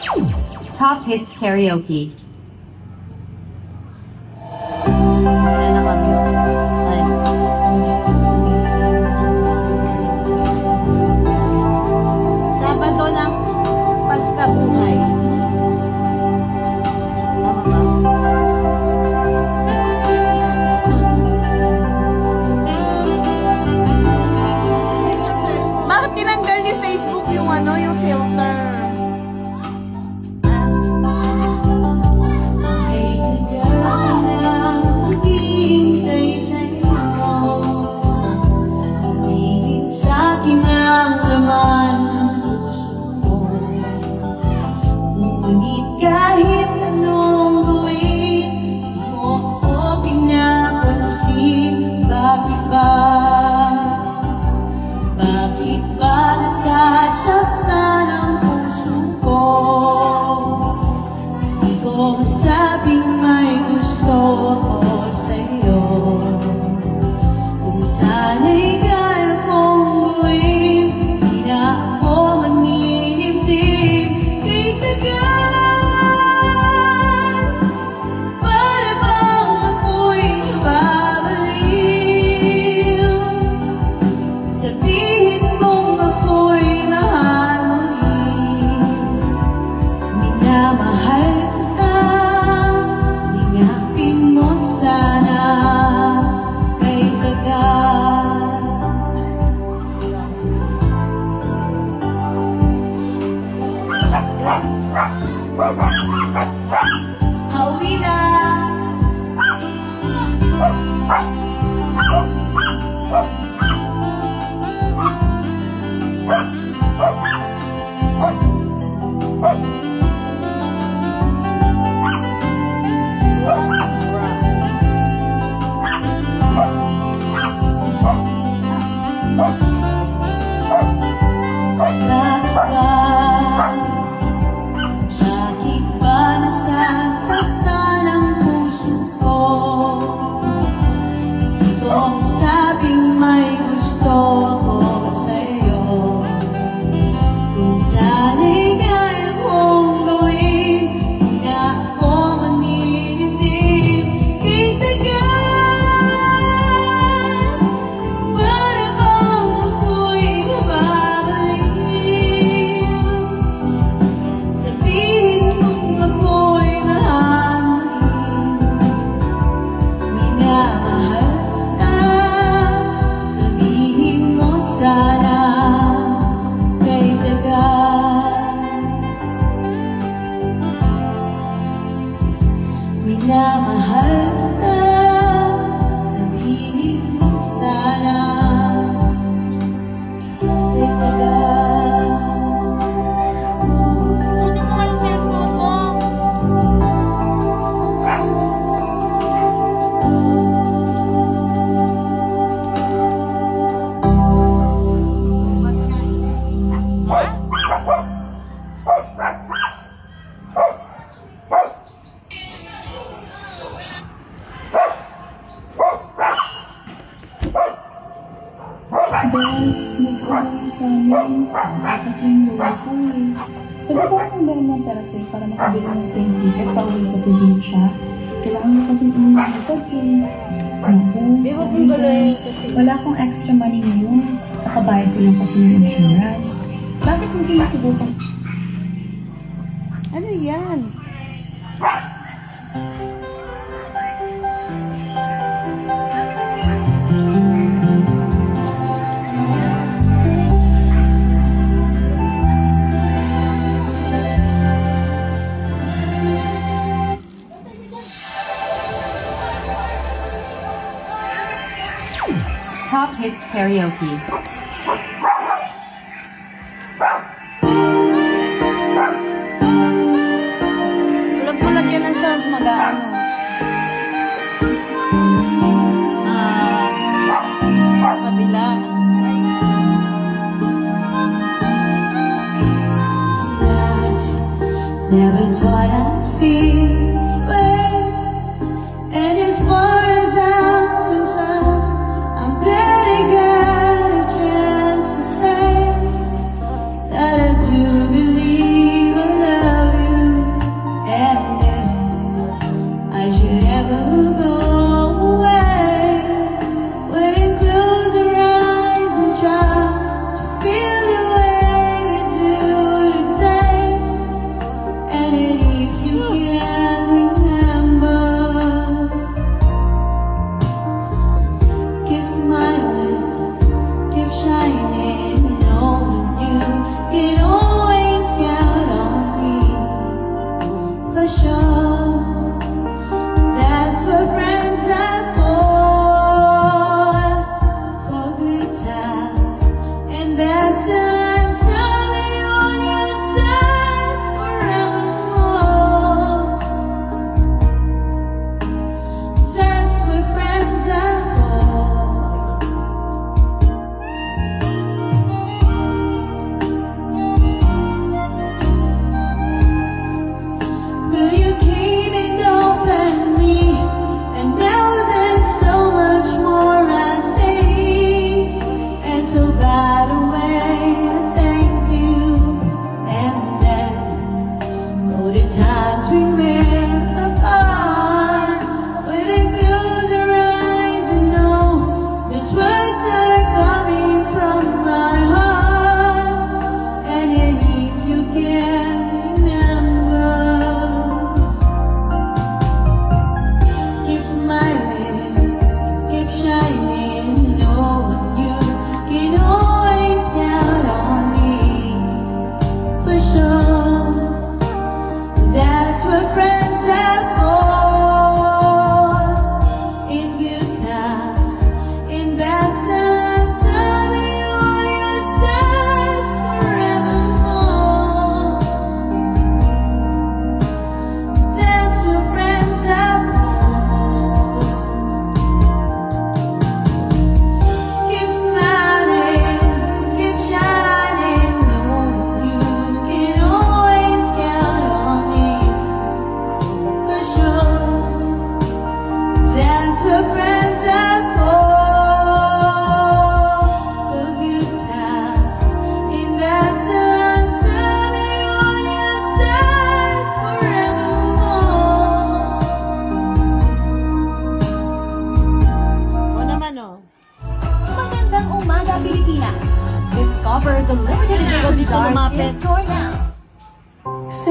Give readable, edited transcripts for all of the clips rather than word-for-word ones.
Top Hits Karaoke. Wala na kami. Ay. Sabado ng pagkabuhay. Tama ba? Bakit tinanggal ni Facebook yung yung filter? Kahit anong gawin, di mo ako pinapansin. Bakit ba? Bakit ba nasasaktan ang puso ko? Di ko masabing may gusto ako sa'yo. Kung sana'y kaya kong gawin, di na ako maninimdim. Kay tagal mahal kita, ingapin mo sana kay tagal. Hawi lang. Bakit ba nasasaktan ang puso ko? Di ko masabing may gusto ako sa'yo. Kung sana'y kaya kong gawin, di na ako maninimdim. Kay tagal, para bang ako'y nababaliw. Sabihin mong ako'y mahalin, minamahal ka. Sabihin mo sana kay tagal, minamahal ka. Sabihin mo sana kay tagal. Ano mo kayo cellphone mo? Guys, nagkaroon sa amin kasi yung lola ko eh. Pwede ko akong meron ng pera sa'yo para makabili ng plane ticket pa uwi sa probinsya. Kailangan mo kasi umihatag eh. Naku, Di ba sorry kung gano'n guys. kasi? Wala akong extra money ngayon. Nakabayad ko lang kasi ng insurance. Bakit hindi mo subukan? Ano yan? Top Hits Karaoke. Pulag-pulag yan ang sounds mag-ano. Kabila. Never thought I'd feel this way. And as far as I'm concerned, I'm glad I got a chance to say that I do believe I love you.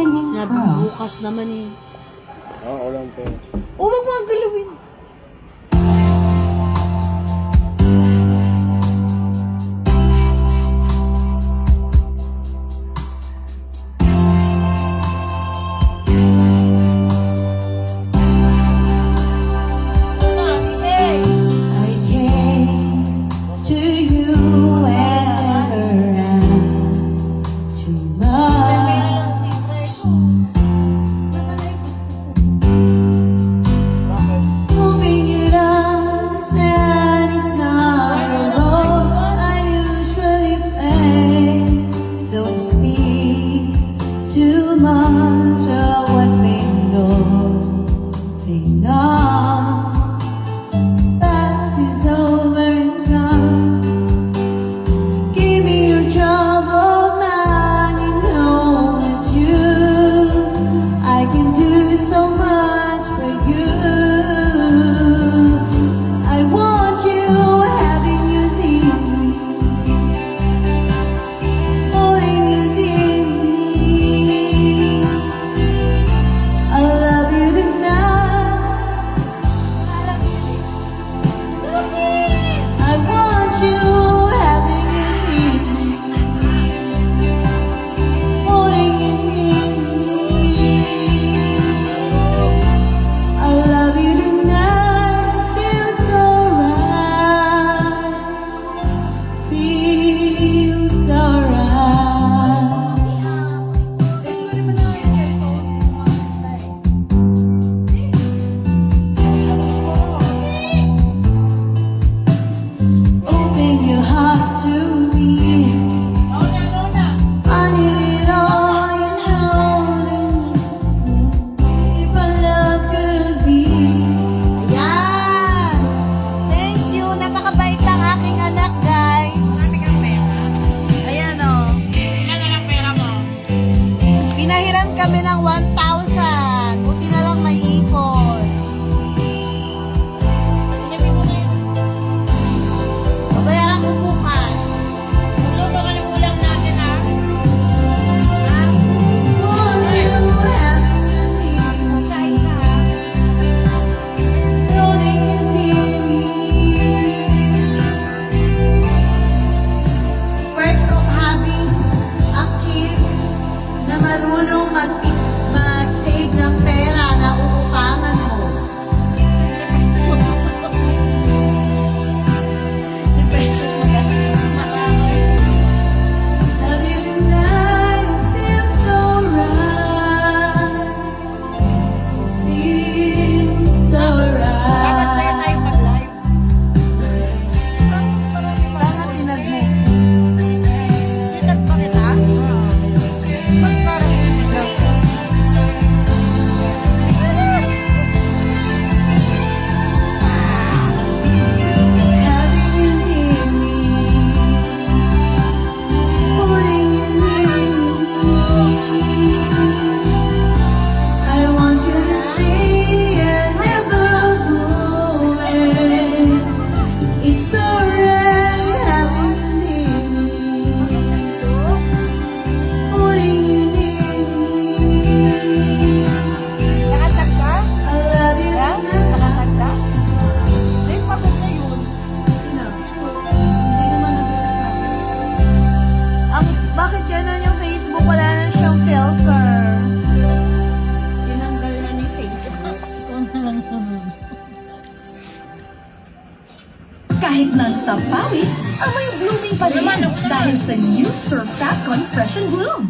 Opinion Sabi Pro. bukas naman eh. walang pera. O, wag mo ang galawin. I came to you and never asked too much. Hoping you'd understand it's not a role I usually play. Don't speak too much of what's been going on. Past is over and gone. Give me your trouble, man. You know it's you. I can do so much for you. I want you having you near me, holding you near me. I love you tonight. I want you having you near me, holding you near me. I love you tonight. Feels so right. Feels so right. Open your heart to me. I need it all, you know. If our love could be. Ayan! Thank you! Napakabait ng aking anak, guys. Ayan, o. Pinahiram kami ng 1,000. Buti na lang may ipon. Babayaran ko bukas. Want you having you near me, holding you near me. Perks of having a kid na marunong mag-save ng pera na uutangan mo. Si Precious Love you tonight, it feels so right. Feels so right. Parang tinag mo. Tinag ba kita? Ba't parang tinag ko? Having you near me, holding you near me. I want you to stay and never go away. It's alright having you near me, holding you near me. Nakatag ka? I love you Yeah? tonight. Nakatag ka? Ay, pagod na yun. Hindi naman nag-react. Bakit gano'n yung Facebook? Wala na siyang filter. Tinanggal na ni Facebook. Kahit non-stop pawis, amoy blooming pa rin dahil sa new Surf Tapcon Fresh and Bloom.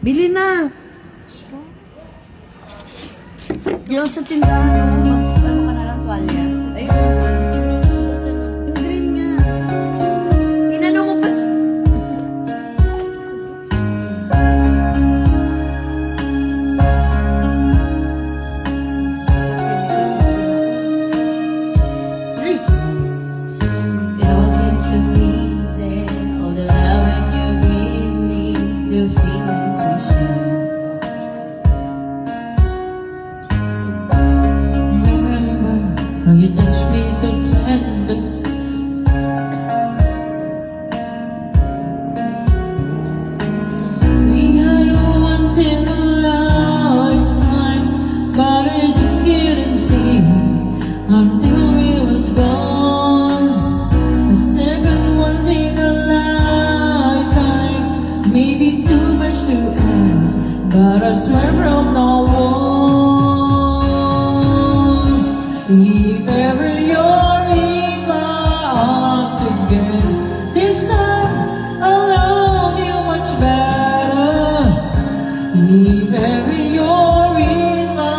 Bili na! Yung sa tindahan, ano ka na lang tuwalya? Ayun. Yung green nga. Inano mo pa? It all gets so easy. All the love you give me, the feelings we share. How you touch me in a lifetime, but I just couldn't see until we was gone. A second once in a lifetime, maybe too much to ask, but I swear from now on, if ever you're in my arms again, this time I'll love you much better. If ever you're in my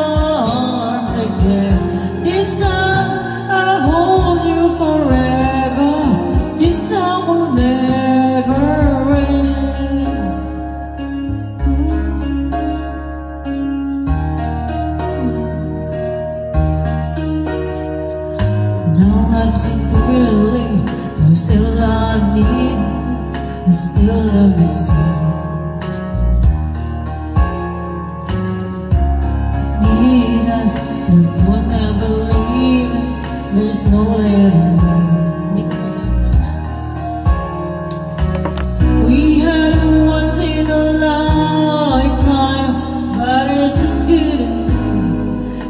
arms again, this time I'll hold you forever. This time will never end. Now I'm sick to believe I still I need, I still love you so. Need us, but would never leave us. There's no letting go. We had once in a lifetime, but I just couldn't.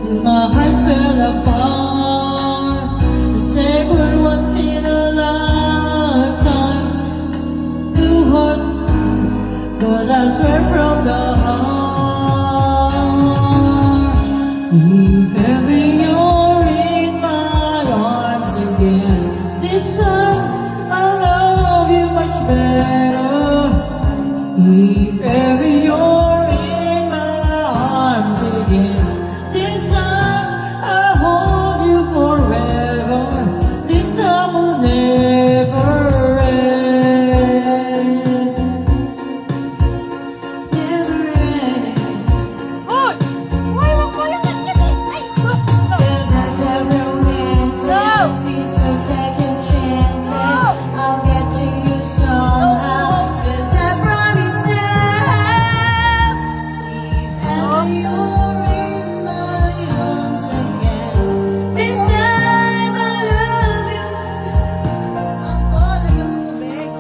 And my heart fell apart. The second once in a lifetime, too hard, 'cause I swear from the heart. If ever you're in my arms again, this time I'll love you much better. If ever you're in my arms again, this time I'll hold you forever. This time will never end. Never end. Goodbyes are romances, these are second chances. I'll get to you somehow, 'cause I promise now. If ever you're in my arms again, this time I love you. Ang falling of tubig.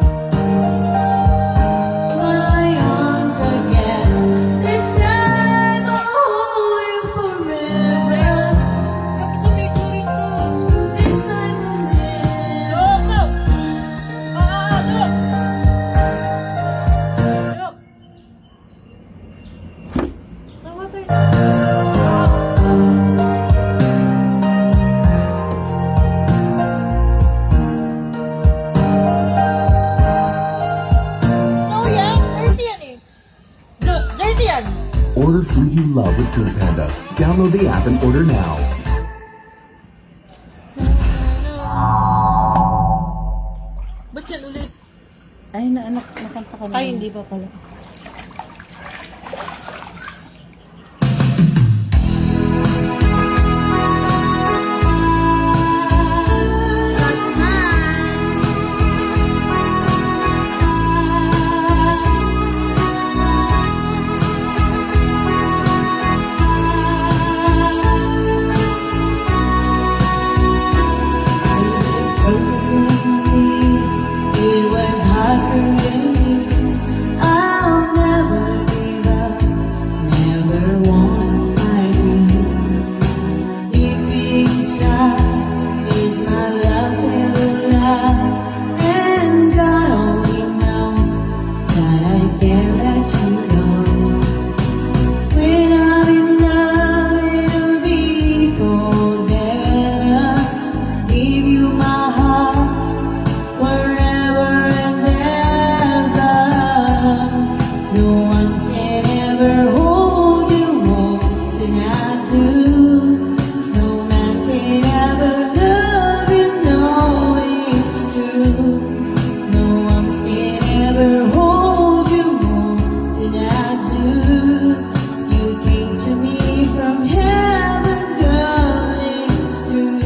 My arms again, this time I'll hold you forever. This time will never. Order food you love with Food Panda. Download the app and order now. Ba't yan ulit? Ay, nakanta ko na. Ay, hindi pa pala. It was hard for years. I'll never give up, never want my dreams. Deep inside is my love still alive, and God only knows that I can't let you go. When I'm in love, it'll be forever. Give you my heart forever and ever. No one can ever hold you more than I do. No man can ever love you, know it's true. No one can ever hold you more than I do. You came to me from heaven, girl, it's true.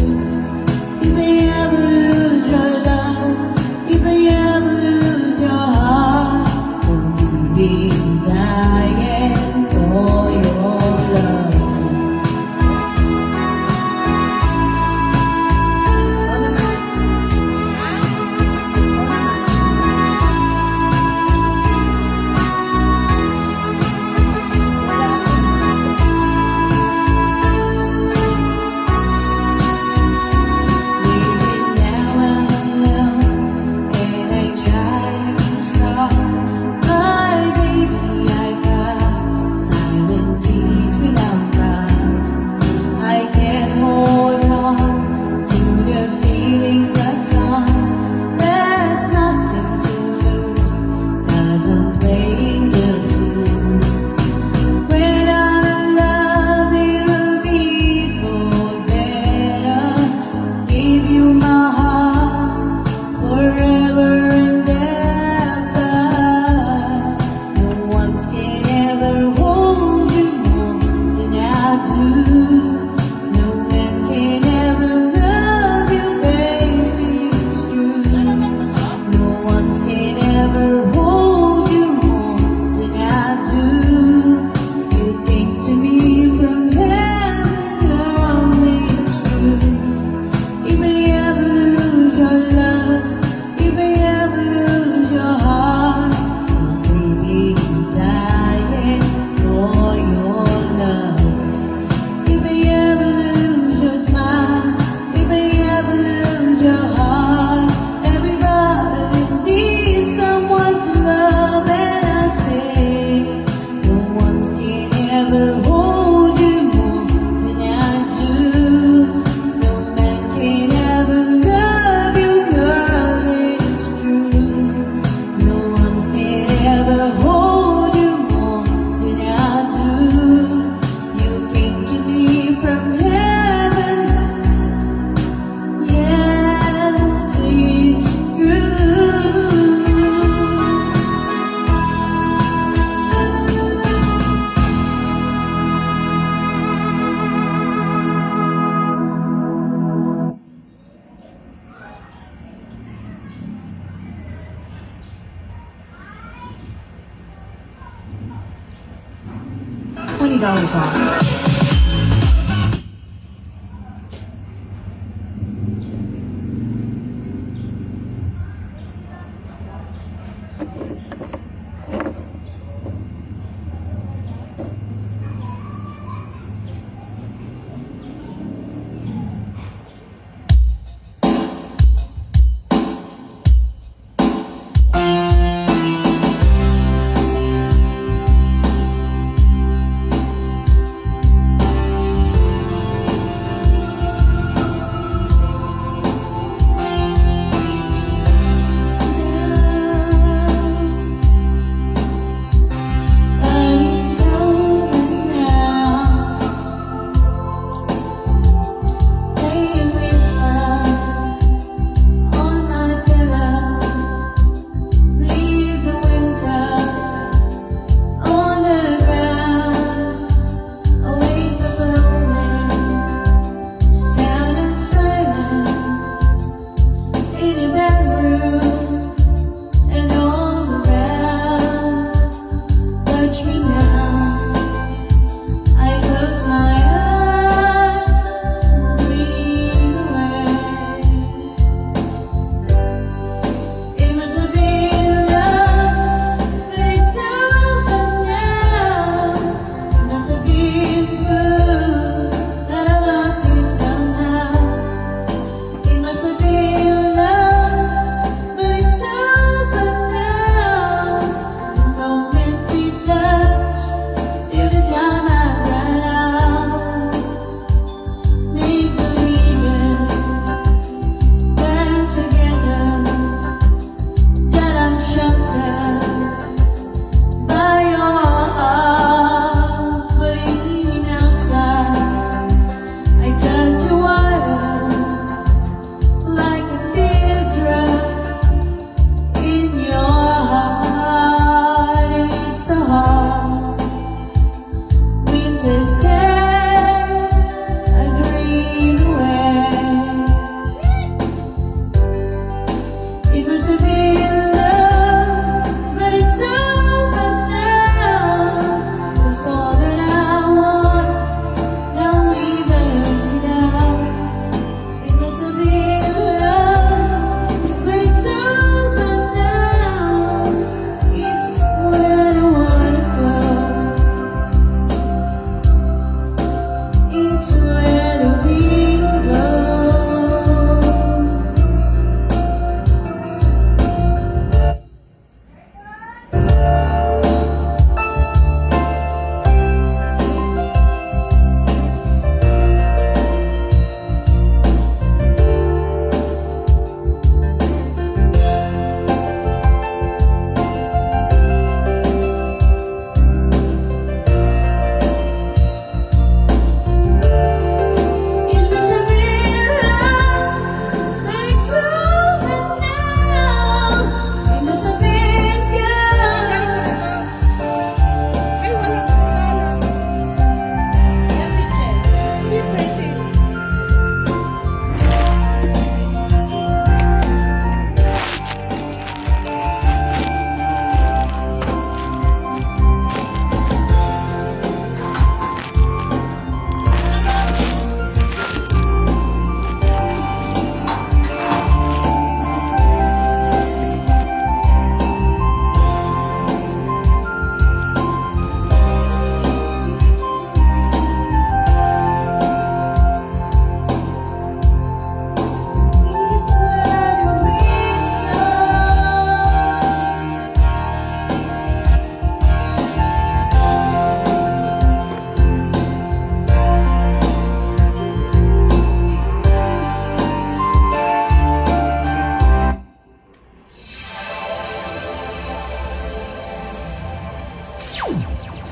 You may ever lose your love, you may ever lose your heart. Don't be dying for your love. $30 off.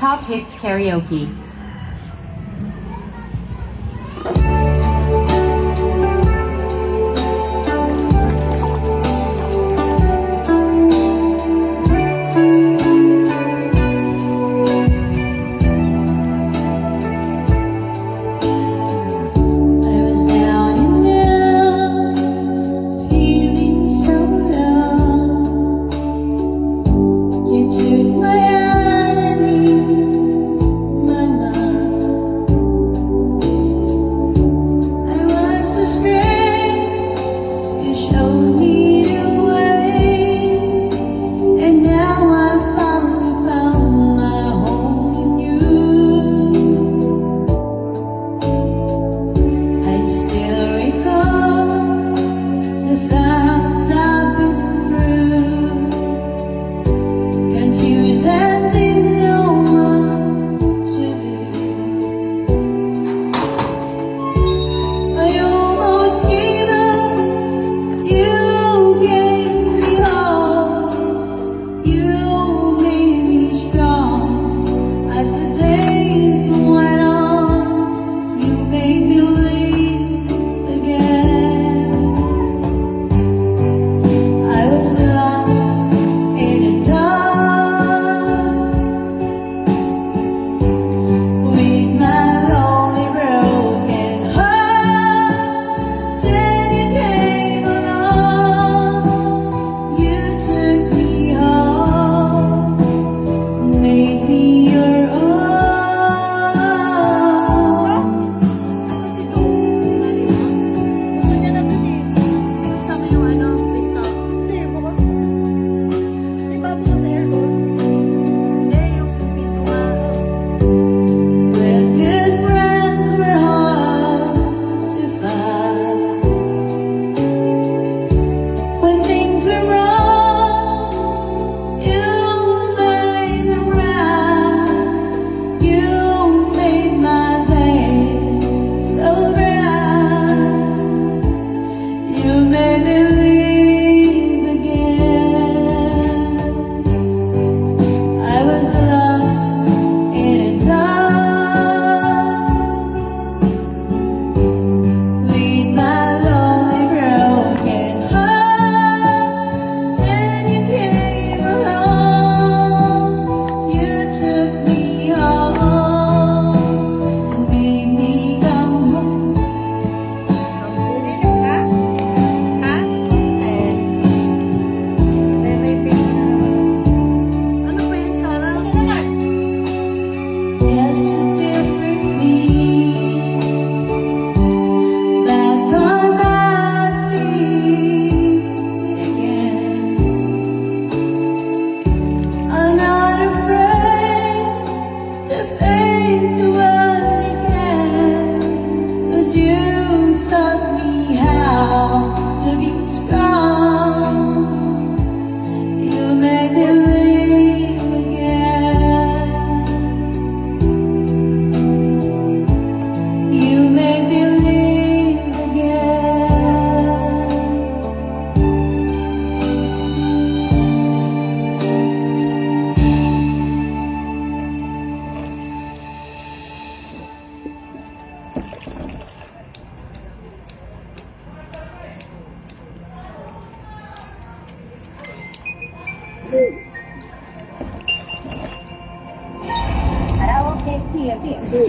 Top Hits Karaoke. I was down and out, feeling so low. You took my hand and eased my mind. เป็นเสียเปลี่ยนดู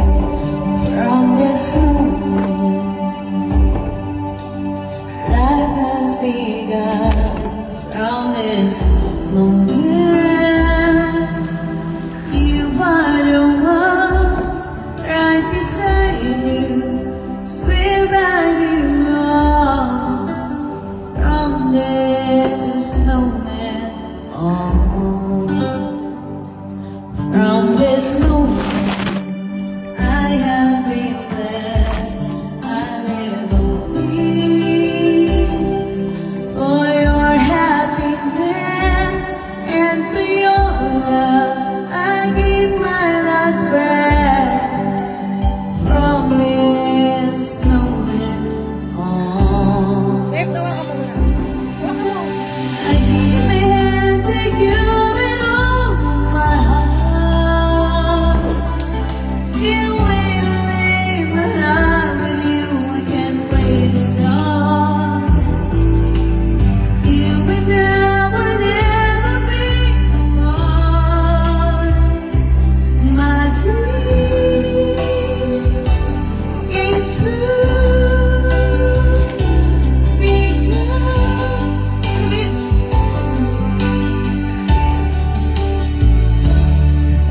From this moment, life has begun. From this moment, you are the one right beside you. Swear by you all. From this moment on, from this moment. I have been blessed. I live only for your happiness and for your love. I give my last breath from this moment on. I give my hand to you with all my heart. Can't wait to live my life with you. I can't wait to start. You and I will never be apart. My dreams came true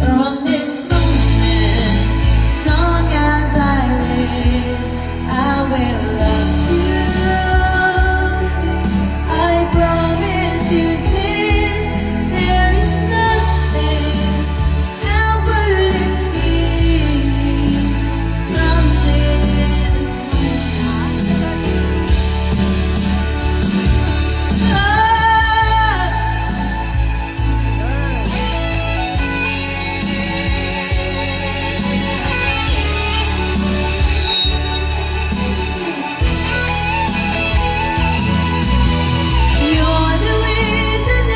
from this moment, as long as I live, I will love you. I promise you this, there is nothing I wouldn't give from this You're the reason I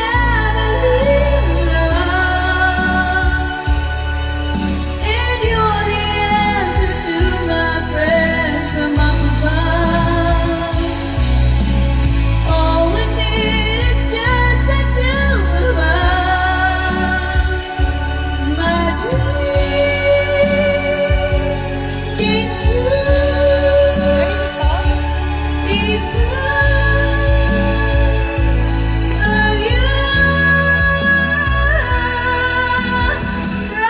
believe in love, and you're the answer to my prayers from up above. All we need is just the two of us. My dreams came true because of you. From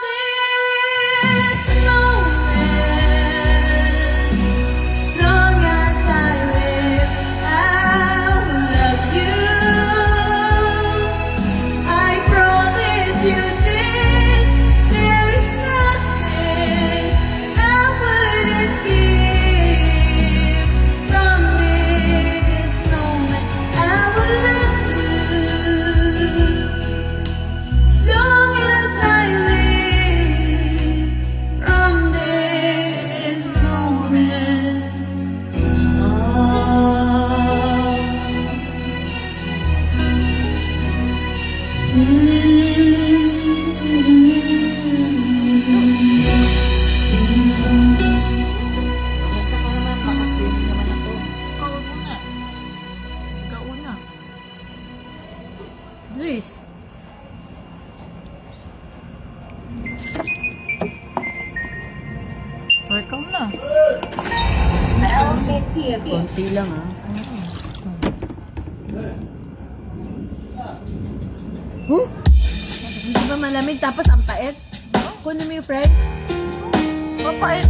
this moment, as long as I live, I will love you. I promise you this, there is nothing I wouldn't give. From this moment, I will love you. As long as I live, from this moment Maganda ka naman, makaswimming naman ako. Luis. Ikaw na. Konti lang ah. Hindi ba malamig tapos ang pait? Kunin mo yung friends. Mapait.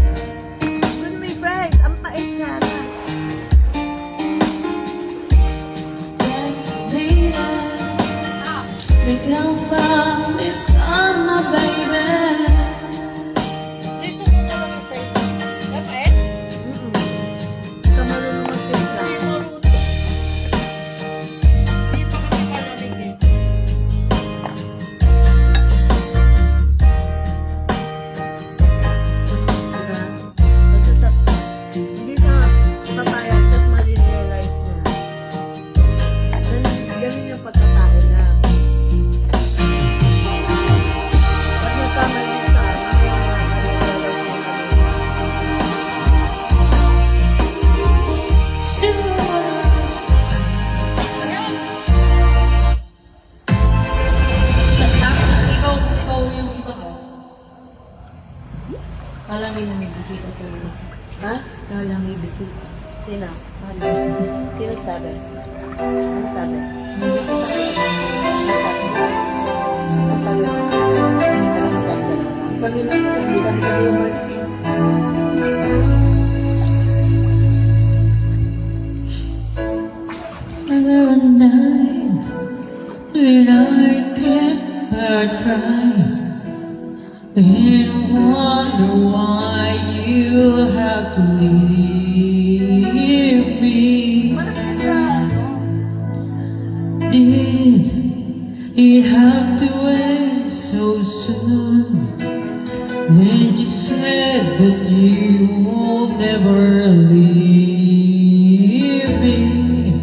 Kunin mo yung friends. Ang pait siya na. Ikaw pa, ikaw na baby. Dito mo na lang yung face. Mapait? Hindi ka marunong magtimpla. Hindi marunong. Hindi pa kasi malamig eh. Diba? Basta hindi ka Tracy. Sino? Sino sabi? Ano sabi? Ano sabi? Hindi ka lang magdadala. Kanina ko, hindi kami kami umalis. There are nights when I can't cry and wonder why you have to leave me. Did it have to end so soon? When you said that you will never leave me.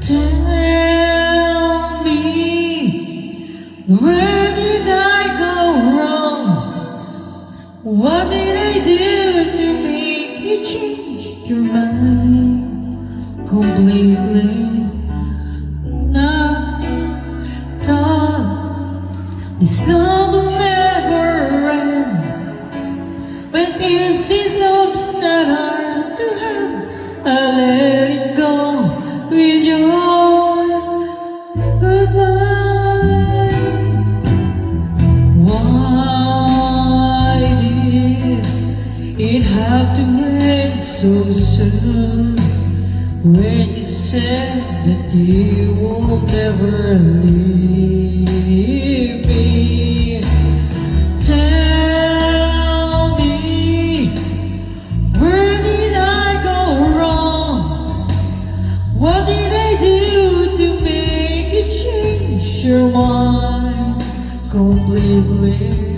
Tell me, where did I go wrong? What did I do to make you change your mind completely? I thought this love will never end. But if this love's not ours to have, I'll let it go with your goodbye. Why did it have to end so soon? When you said that you will never leave me. Tell me, where did I go wrong? What did I do to make you change your mind completely?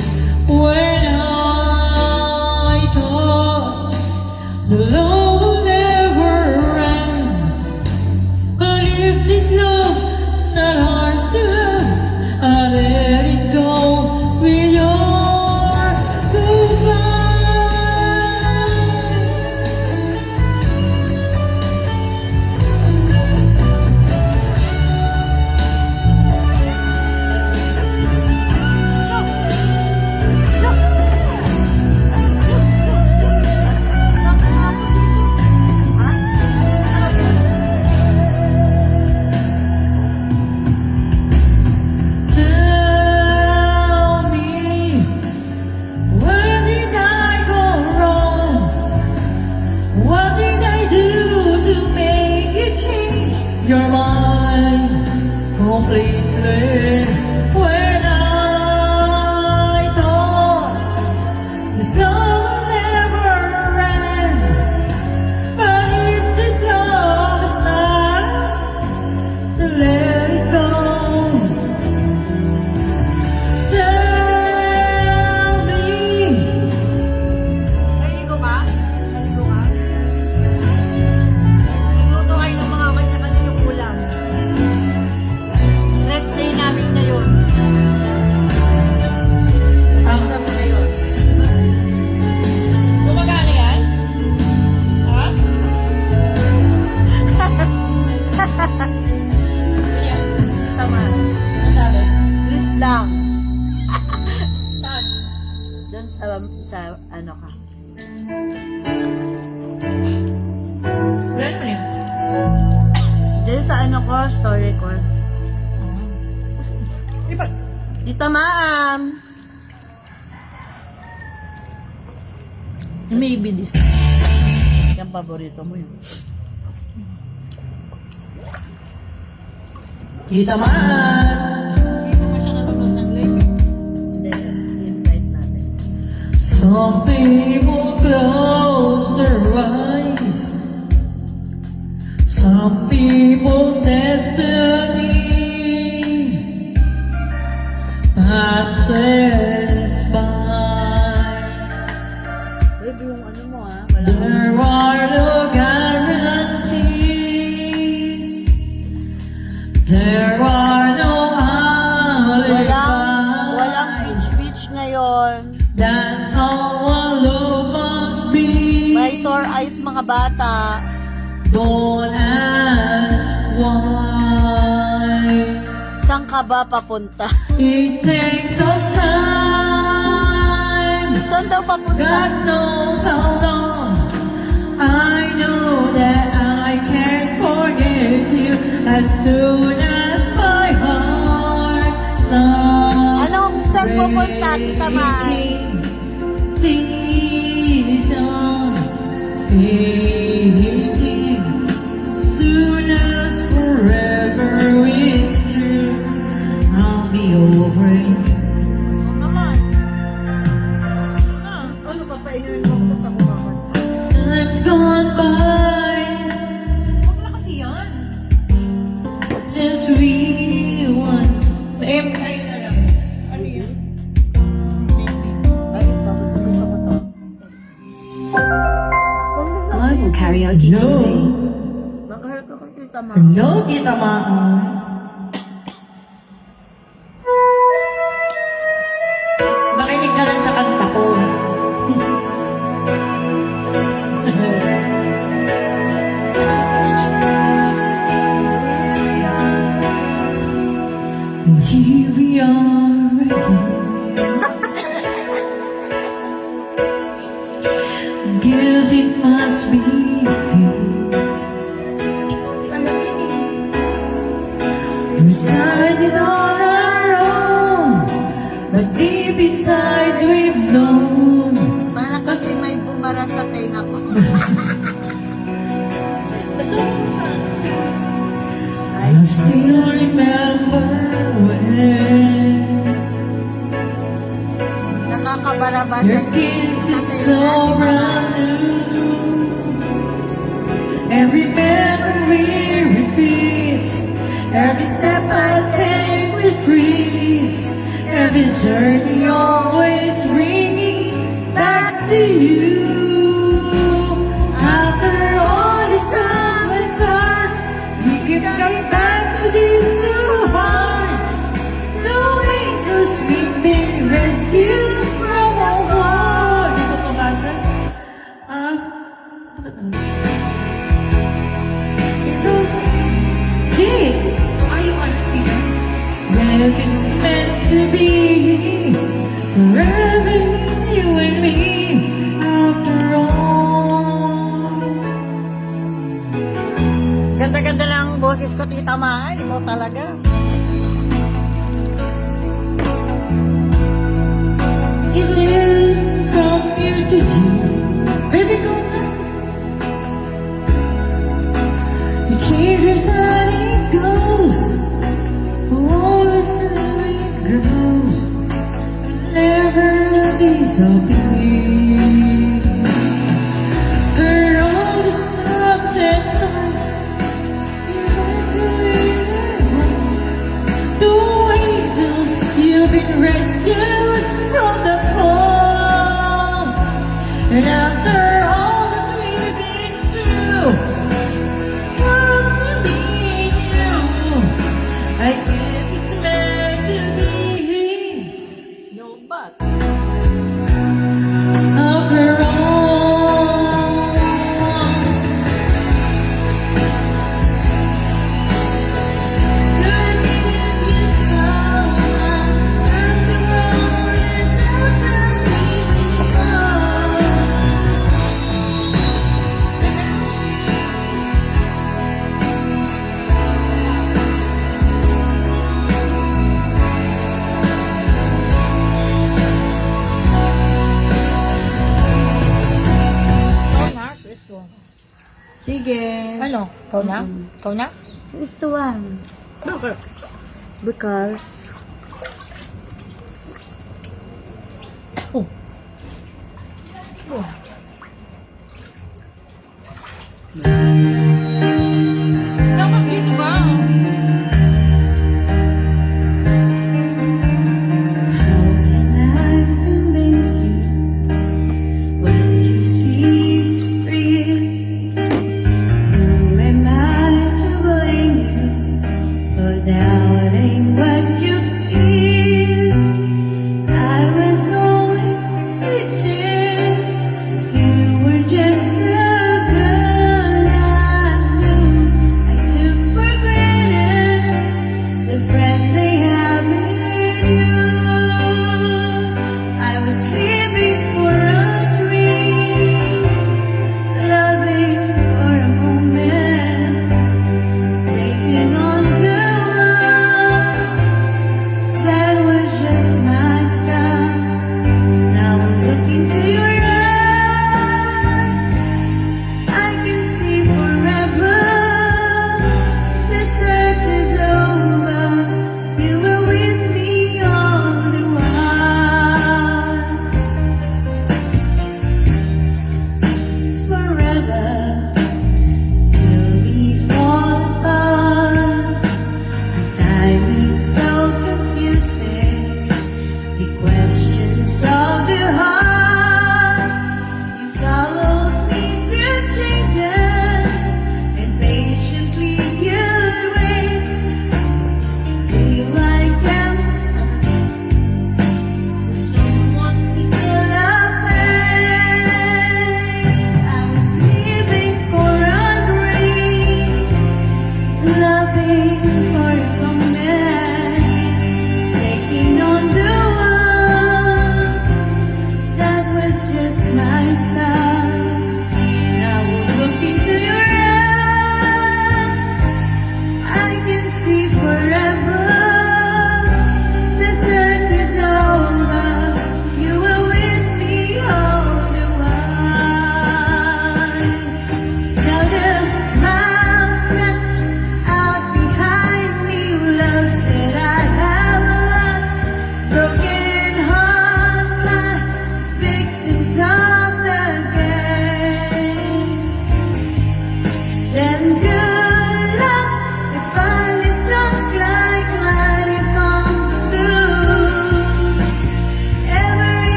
When I thought the love will never end. But if this love's not ours to have, I'll let it go with your Tell me, where did I go wrong? What did I do to make you change your mind completely? When I thought this love will never end. But if this love is not, then let it go. Tell me, Naligo ka? Naligo ka? Luto kayo ng mga kanya-kanyang ulam. Rest day namin ngayon. Ang dami ngayon. gumagana yan? Ha? Hindi tama. Ano sabi? Please lang. Saan? Doon sa ano ka. Wala naman yun. Doon sa ano ko, story ko. Dito maam. Maybe this. Yung paborito mo yun. Kita man. Hindi, invite natin. Some people close their eyes. Some people's destiny passes by. Babe, yung ano mo wala There are no guarantees. There are no alibis. walang beach ngayon. That's how our love must be. May sore eyes mga bata. Don't ask why. Saan ka ba papunta? It takes some time. Saan daw papunta? God knows how long. I know that I can't forget you as soon as my heart stops. Anong saan pupunta, Tita Mai? These on fading soon as forever is through. I'll be over you. Ano pa pa inuin mo ko sa kumakan? Time's gone by since we once. Global Karaoke No. Campaign. Mag-help ko kay Tita Mai. No, Tita Maan. Makinig ka lang sa kanta ko. And here we are again. Guess it must be you. We started on our own, but deep inside we've known. Para kasi may bumara sa tenga ko. I still remember when Nakakabarabasa. your kiss is so brand new. Every memory repeats, every step I take retreats, every journey always bringing back to you. After all this time and search, you keep coming back to these two hearts. Two angels we've been rescued from a war. Di ko pabasa? Bakit ano? Ito. Di. Are you honest, Peter? Yes, it's meant to be. Forever you and me. After all. Ganda-ganda lang boses ko, Tita Mai. Mo talaga. It lives from here to you. Baby, go now. You change your side, it goes. Oh, listen, it grows. Never disappear. For all the stops and starts, the angels you've been rescued from the fall. And after all that we've been through, come to me and you. I guess it's meant to be. No, but after all, I needed you so much. After all, it doesn't mean more. Sige. Ano? Kau na? Kau na? Is the one. Because Dapat dito ba? How can I convince you what you see is real? Who am I to blame you for doubting what you feel? I was always pretend you were just a girl I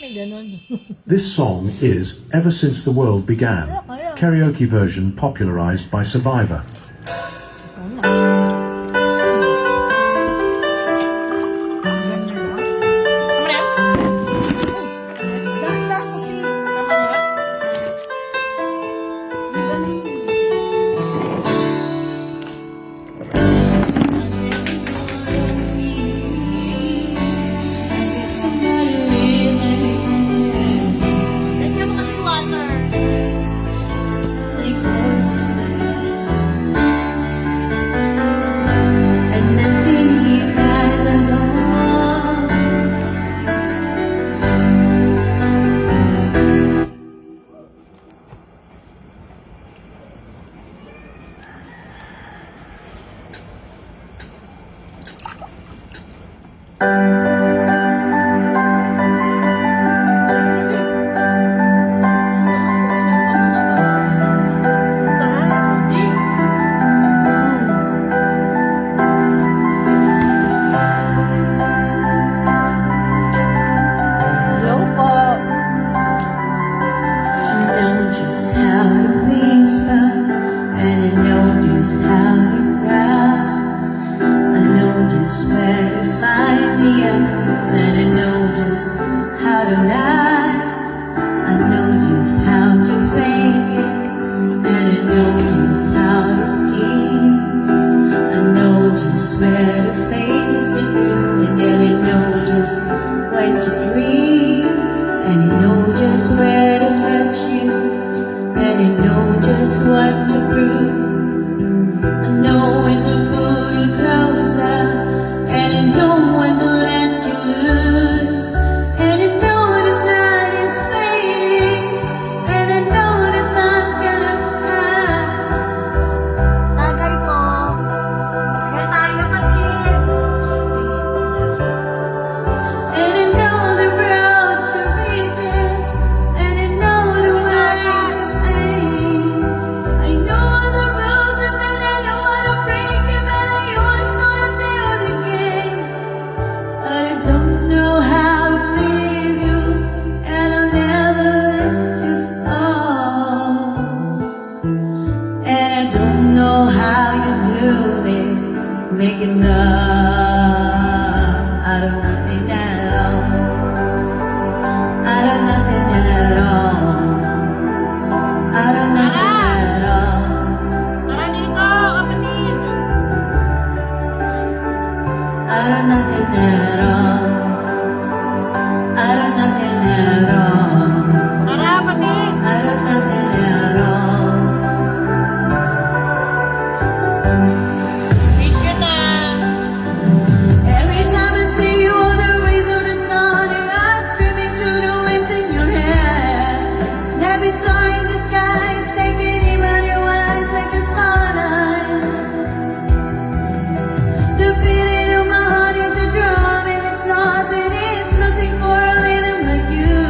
May ganun. This song is Ever Since the World Began, karaoke version popularized by Survivor. Ikaw na. Ganyan na lang. Tama na yan? Dahan-dahan kasi. Tama na yan? As if somebody living Lagyan mo kasi water. like voices and the city rises on. Hello po. I know just how to whisper, and I know just how to cry. I know just where to find the answers, and I know just how to lie. I know just how to fake it, and I know just how to scheme. I know just where to face the truth, and then I know just when to dream. And I know just where to touch you, and I know just what to prove. I know when to pull you closer, and I know when to let you loose. And I know the night is fading, and I know the sun's gonna rise. Tagay po. Kaya tayo kapit. And I know the roads to riches, and I know the ways to pain. I know the rules, and then I know how to break them, and I always know the name of the game. But I don't know how to leave you, and I'll never let you go. And I don't know how you do it, making love out of nothing at all. Out of nothing at all. Out of nothing at all. Tara dito, kapatid. Out of nothing at all. Out of nothing at all. Tara, kapatid. Out of nothing at all. Miss you na. Every time I see you on the rays of the sun, your eyes streaming to the winds in your hair. And every star in the sky is taking aim at your eyes like a spotlight. The beating of my heart is a drum, and it's lost and it's losing for a rhythm like you.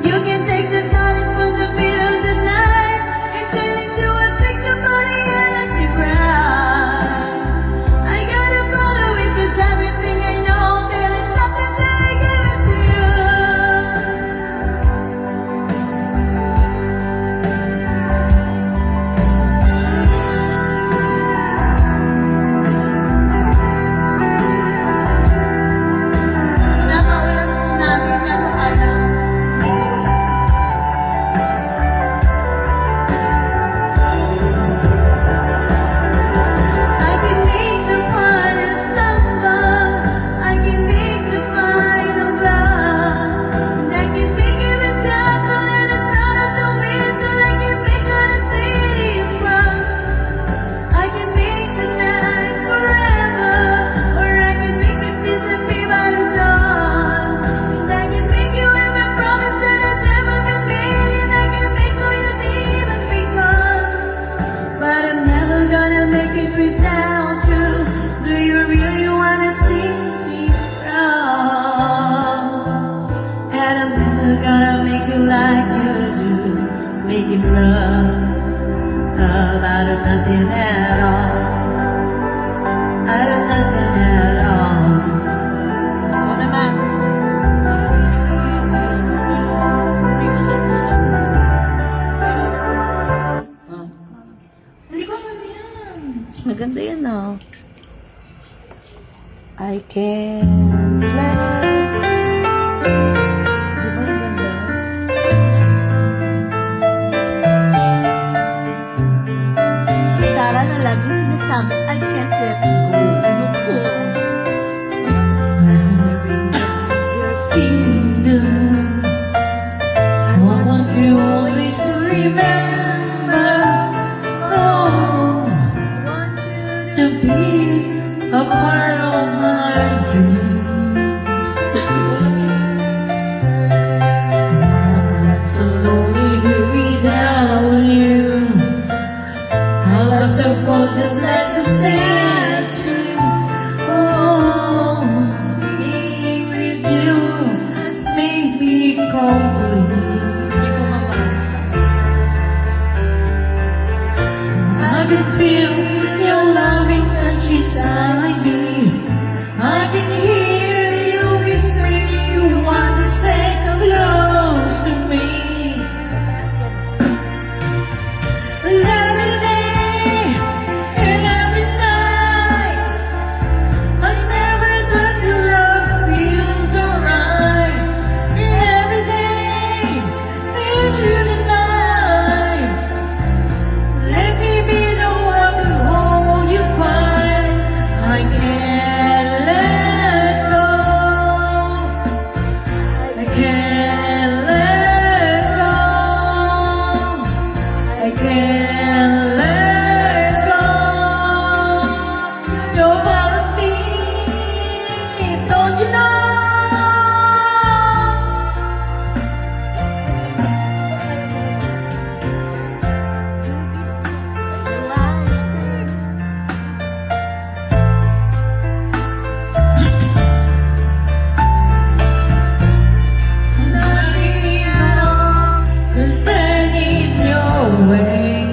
You can take the darkness from the beat of the night and turn it to a picture for the endlessly bright. I gotta follow it 'cause everything I know, there is nothing that I give it to you. Napaulan po namin na sa parang I can make the partner stumble, I can make the final blow, and I can make even topple in the sound of the whistle. I can make all the stadiums run. I can make the night forever, or I can make it disappear by the dawn. And I can make you every promise that has ever been made, and I can make all your demons be gone. But I'm never gonna make it without you. Do you really wanna see me proud? And I'm never gonna make it like you do, making love out of nothing at all. Out of nothing at all. Ikaw naman. I can't let. Di ba ang ganda? Si Sarah na laging sinasabi, I can't let go. Ano ko? Finger, I want you always to remember, oh, to be a part of my dreams. I'm so lonely here without you. I lost so cold just like the statue. Oh, being with you has made me complete. I can feel your loving touch inside me. I can hear you whispering you want to stay close to me. 'Cause every day and every night I never thought your love feels alright. And every day and through the night, let me be the one to hold you tight. I can't let go. I can't let go. I can't let go. You're part of me, don't you know? Nothing else can stand in your way.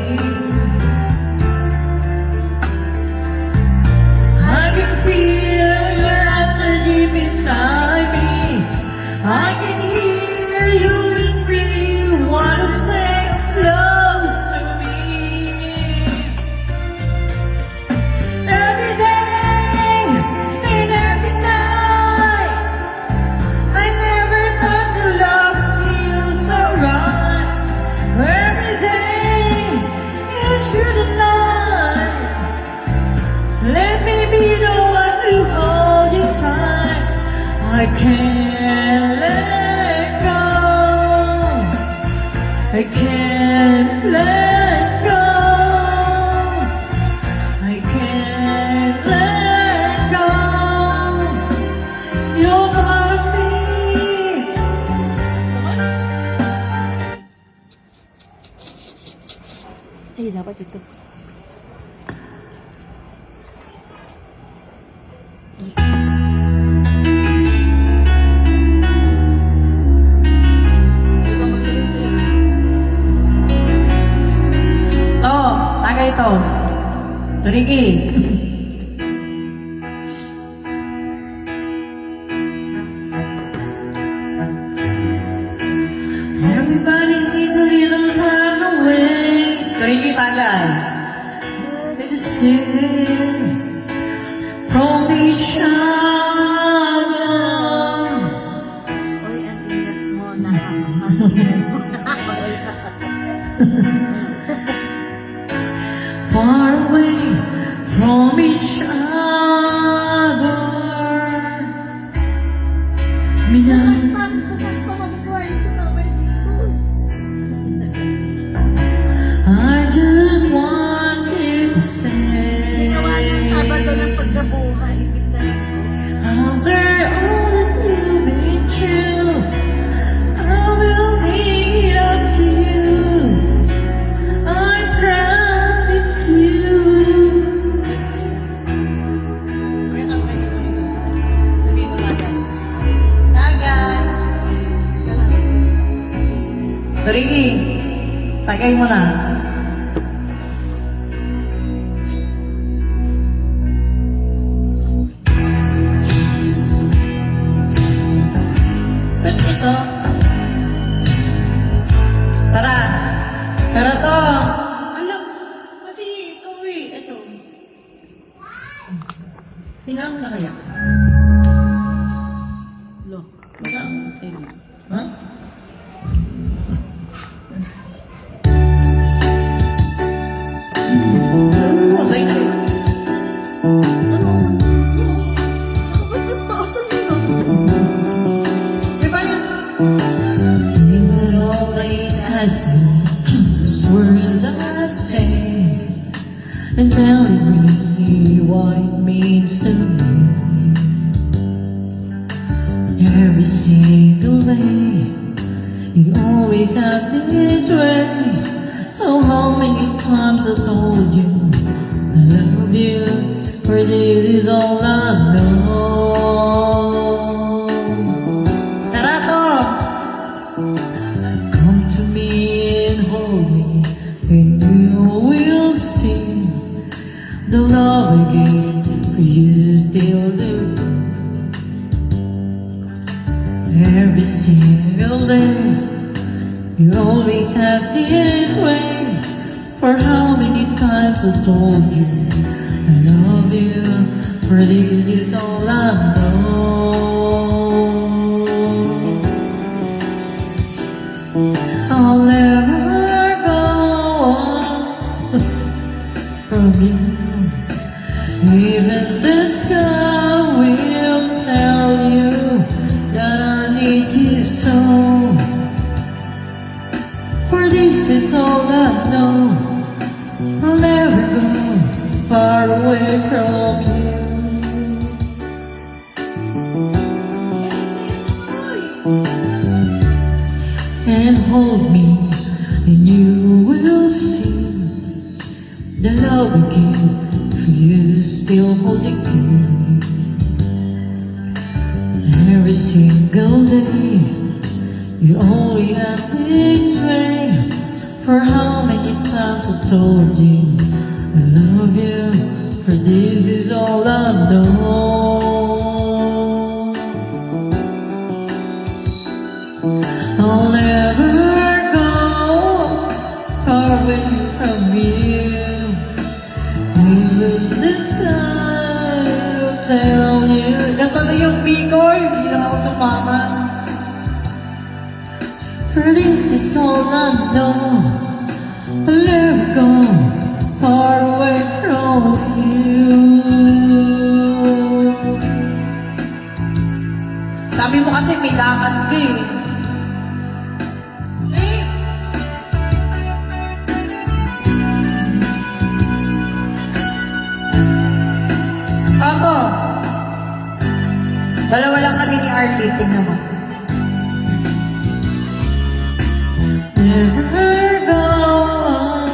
I can feel your answer deep inside me. I can hear you whispering you want to say close to me. Every day and every night, I never thought the love feels so right. Every day and through the night, let me be the one to hold you tight. I can't let go. I can't let go. I can't let go. You're part of me. Ay, dapat ito. To, tagay to. Ricky. Everybody needs a little time away. Ricky, tagay. Let's steal from each other. Uy, ang ingat mo. Nakakapagod mo. Far away from each other. Bukas pa magbuhay si Mama Jesus. I just want you to stay. Ginawa niya ang Sabado ng pagkabuhay. Ibig sabihin ko. After all that you've been through, I will meet up to you. I promise you. Tagay. Ricky, tagay mo na. Ganito. Tara. Tara to. Alam, kasi ito eh. Ito. Pinang na kaya. Ha? Sa inyo. Ba't ang taasan mo na? Di ba yun? You would always ask me those words I say and telling me what it means to me. Every single day, you always have this way. So how many times I told you I love you, for this is all I know. Tarato! Come to me and hold me, and you will see the love again, for you still do. Every single day, you always ask this way. For how many times I told you I love you, for this is all I know. I'll never go on from you. Even the sky will tell you that I need you so. For this is all I know. I'll never go far away from you. And hold me, and you will see the love again, for you still holding me. Every single day, you only have this way. For how many times I told you I love you, for this is all I know. I'll never go far away from you. Even the sky will tell you. Ganto na yung Bicol, hindi lang ako sumama. For this is all I know. I'll never go far away from you. Sabi mo kasi may lakad ka eh. Ako. Dalawa lang kami ni Arlie, tingnan mo. Never go on.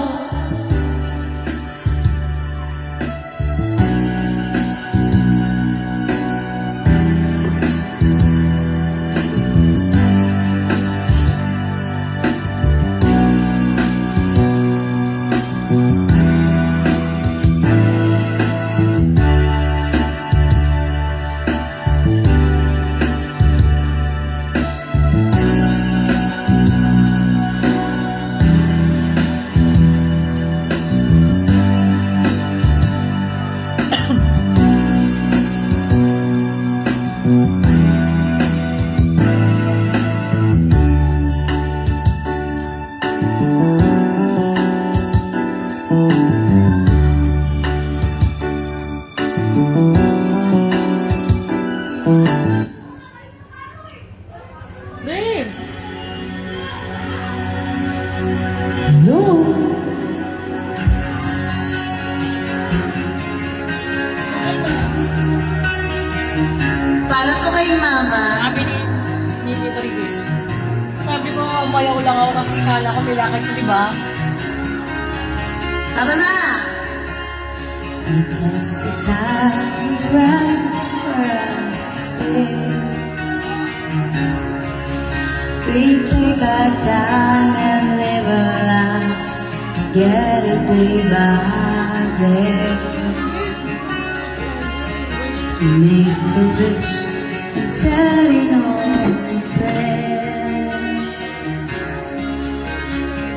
Babe! Hello? Para to kay mama. Sabi ni Tito Ricky. Sabi ko, mayaw lang ako kasi kala ko may lakad ko, di ba? Tara na! Because the time is right for us to say we take our time and live our lives together day by day. Make a wish and set it on prayer.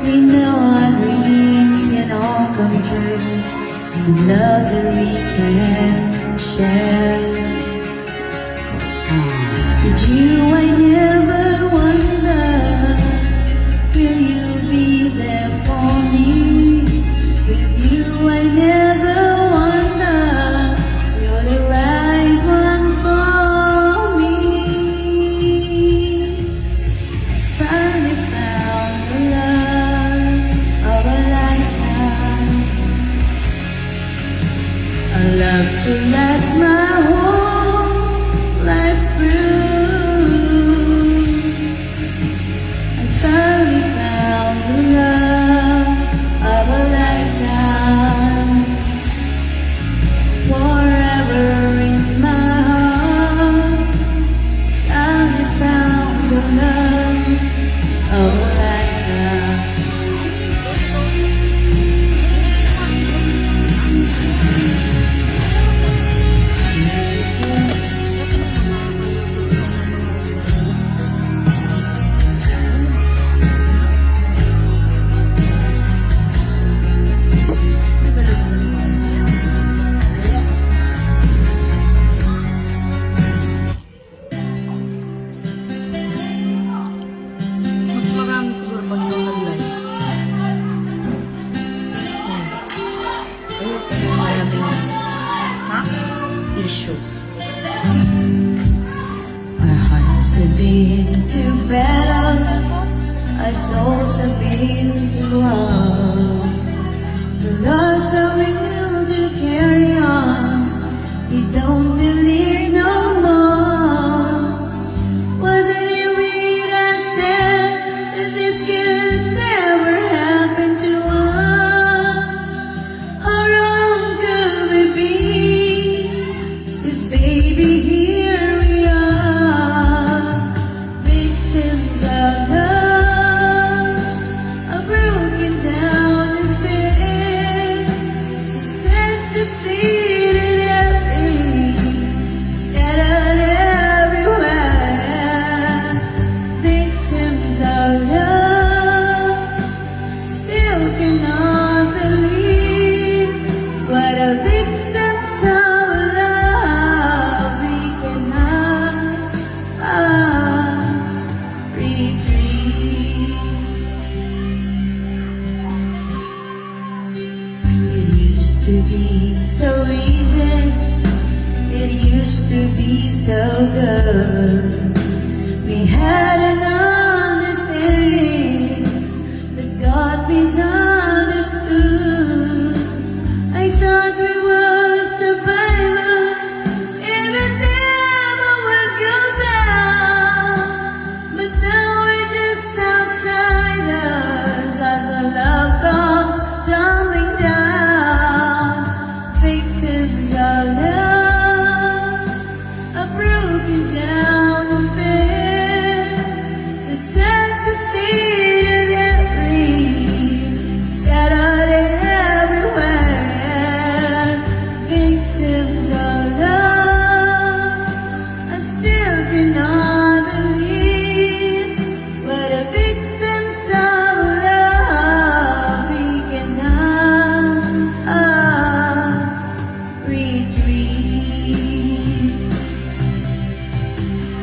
We know our dreams can all come true with love that we can share. With you I never souls have been through all. We lost the will to carry on. We don't believe no more. Wasn't it we that said that this could never happen to us? How wrong could we be? 'Cause baby, here we are, victims of love, a broken down affair. So sad to see that every scattered everywhere. Victims of love, still cannot believe what a victims of love we cannot retrieve. It used to be so easy, it used to be so good. We had an understanding that God misunderstood. I thought we were survivors, and we never would go down. But now we're just outsiders as our love comes tumbling down. Victims of love, a broken down affair. So sad to see that we scattered everywhere. Victims of love, I still cannot believe what a victims of love we cannot retrieve.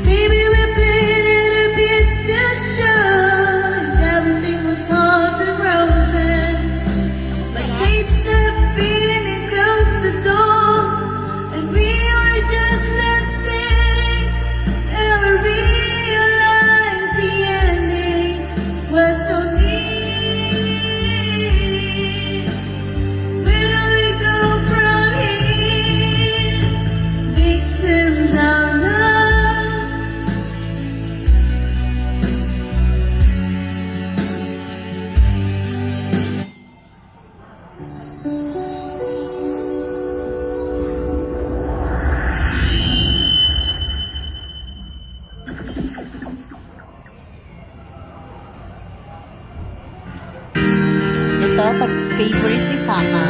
Maybe we played it a bit too sure, everything was hearts and roses. But fate stepped in and closed the door, and we were just left standing. And we realized the ending was so near. Where do we go from here? Victims of love. Ito, pag favorite ni Papa.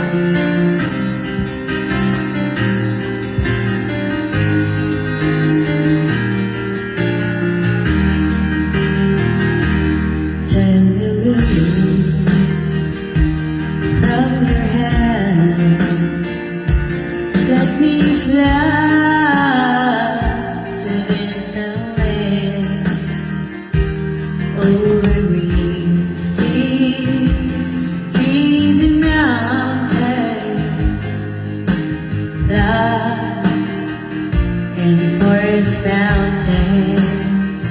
Turn the loop from your hand. Let me fly to distant lands, over green fields, trees and mountains, flowers and forest fountains.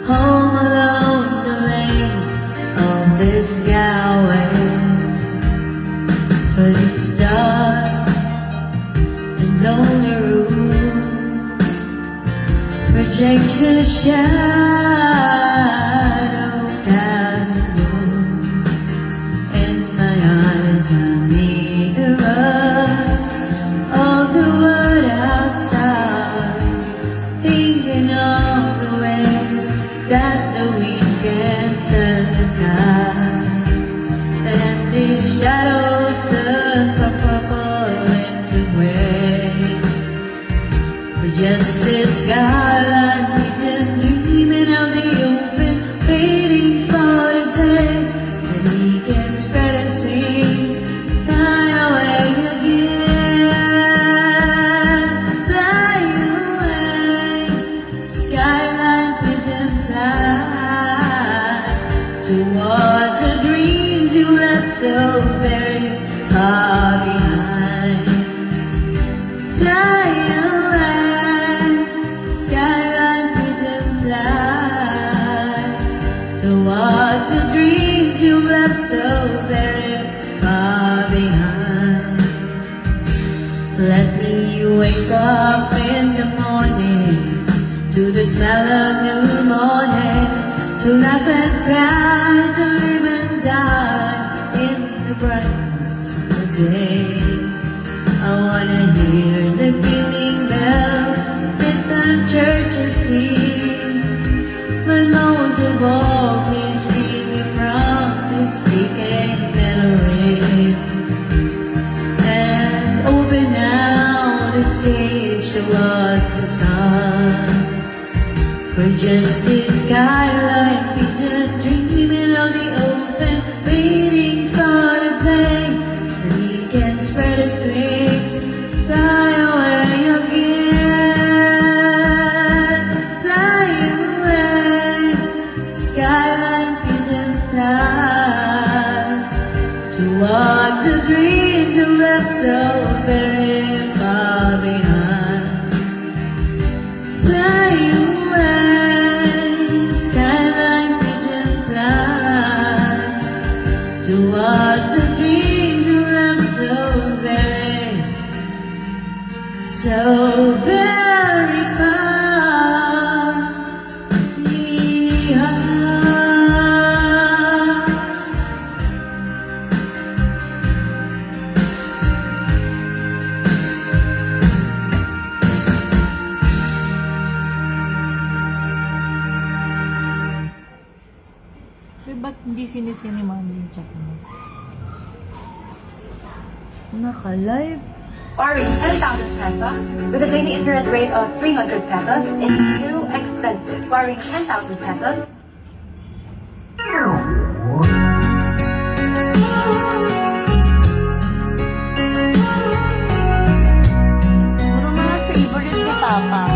Home alone the lanes of this Galway, but it's dark and lonely room. Projection shadow casts a gloom, and my eyes are mirrors of the world outside, thinking of the ways that the wind can turn the tide. And these shadows turn from purple into gray, for just this skyline we can dream. towards the dreams you left so very far behind. Let me wake up in the morning to the smell of new morning, to laugh and cry, to live and die in the brightness of the day. I wanna hear the pealing bells, distant churches sing, but most of all, please free me from this aching memory, and open now the stage towards the sun. For just this skyline pigeon dreaming of the open, waiting for the day that he can spread his wings, fly away again, fly away, skyline pigeon fly towards the dreams you left so very far behind. Fly away, skyline pigeon fly towards the dreams you left so very far behind. Ba't hindi sinisini mami yung chat mo? Naka-live. Orange 10,000 pesos with a daily interest rate of 300 pesos is too expensive. Borrowing 10,000 pesos. Puro mga favorite ni Papa.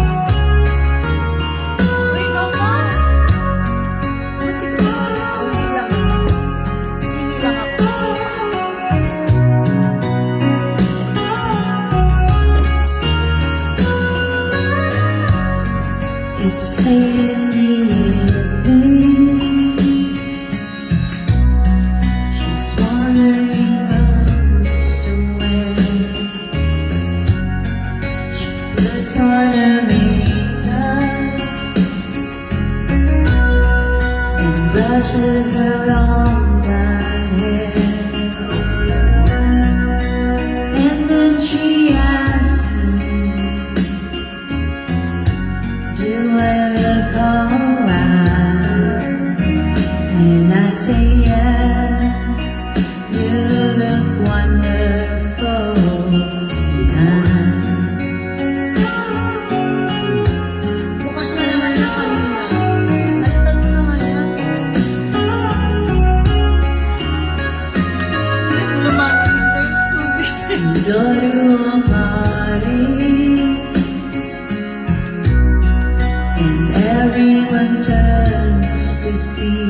Uy, ikaw na! Buti ko hindi lang. Hindi lang ako. It's late in the evening. She's wondering most away. She puts on her makeup and brushes her long blonde hair, and then she asks me, do I look alright? And I say yes, you look wonderful tonight. Bukas na naman na kanina. Halitan mo naman yan. Lumaking na yung tubig. You go to a party and everyone turns to see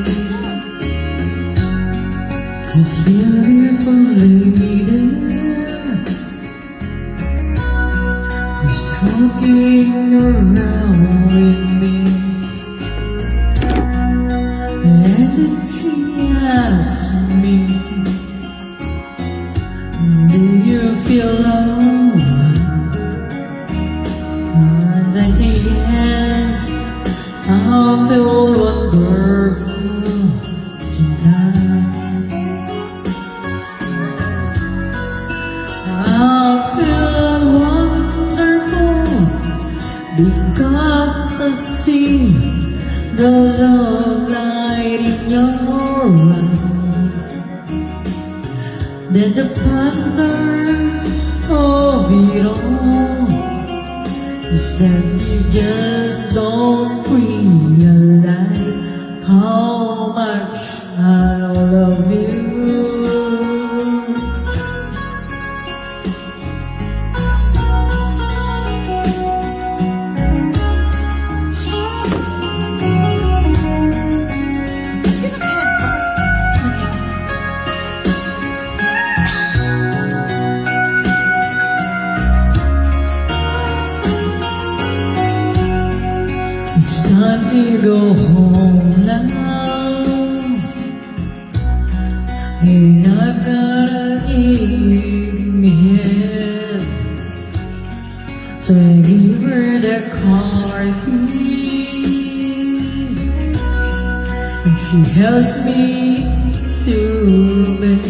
this beautiful lady who's talking around with me. And then she asks me, do you feel alright? And I say yes, I feel wonderful tonight. I feel wonderful because I see the love light in your eyes. Then the wonder of it all is that you just don't realize how much I love you. It's time to go home now. gotta give me help. So I give her the car key, and she helps me to bed.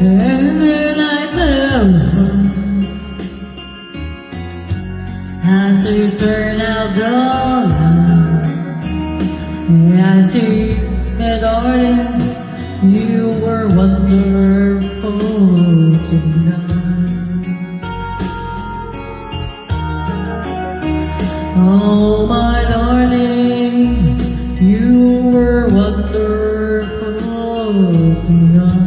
And then I tell her, as we turn out the light, I see, my darling, you were wonderful tonight. Oh, my darling, you were wonderful tonight.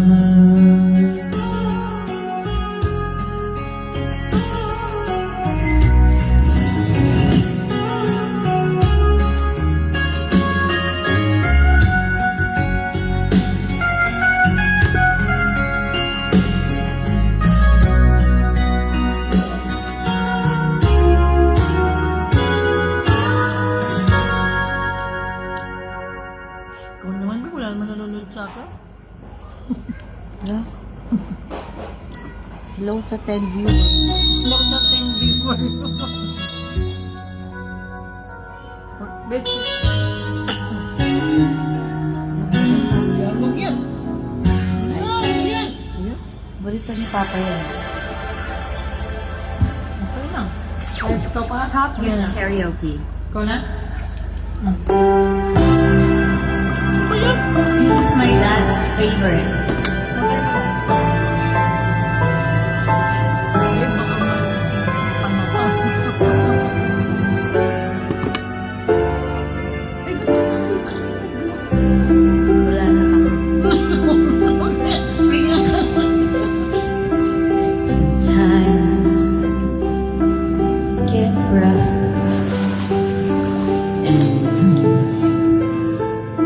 Ikaw naman, wala naman nanonood sa akin. Hello? Hello sa 10 viewers. Look sa 10 before. Bitch. Wag yan. Yan. Balita ni Papa yan. Okay na. Ikaw pa top. Use karaoke. Ikaw na? This is my dad's favorite. Wala na kami. Times get rough and dreams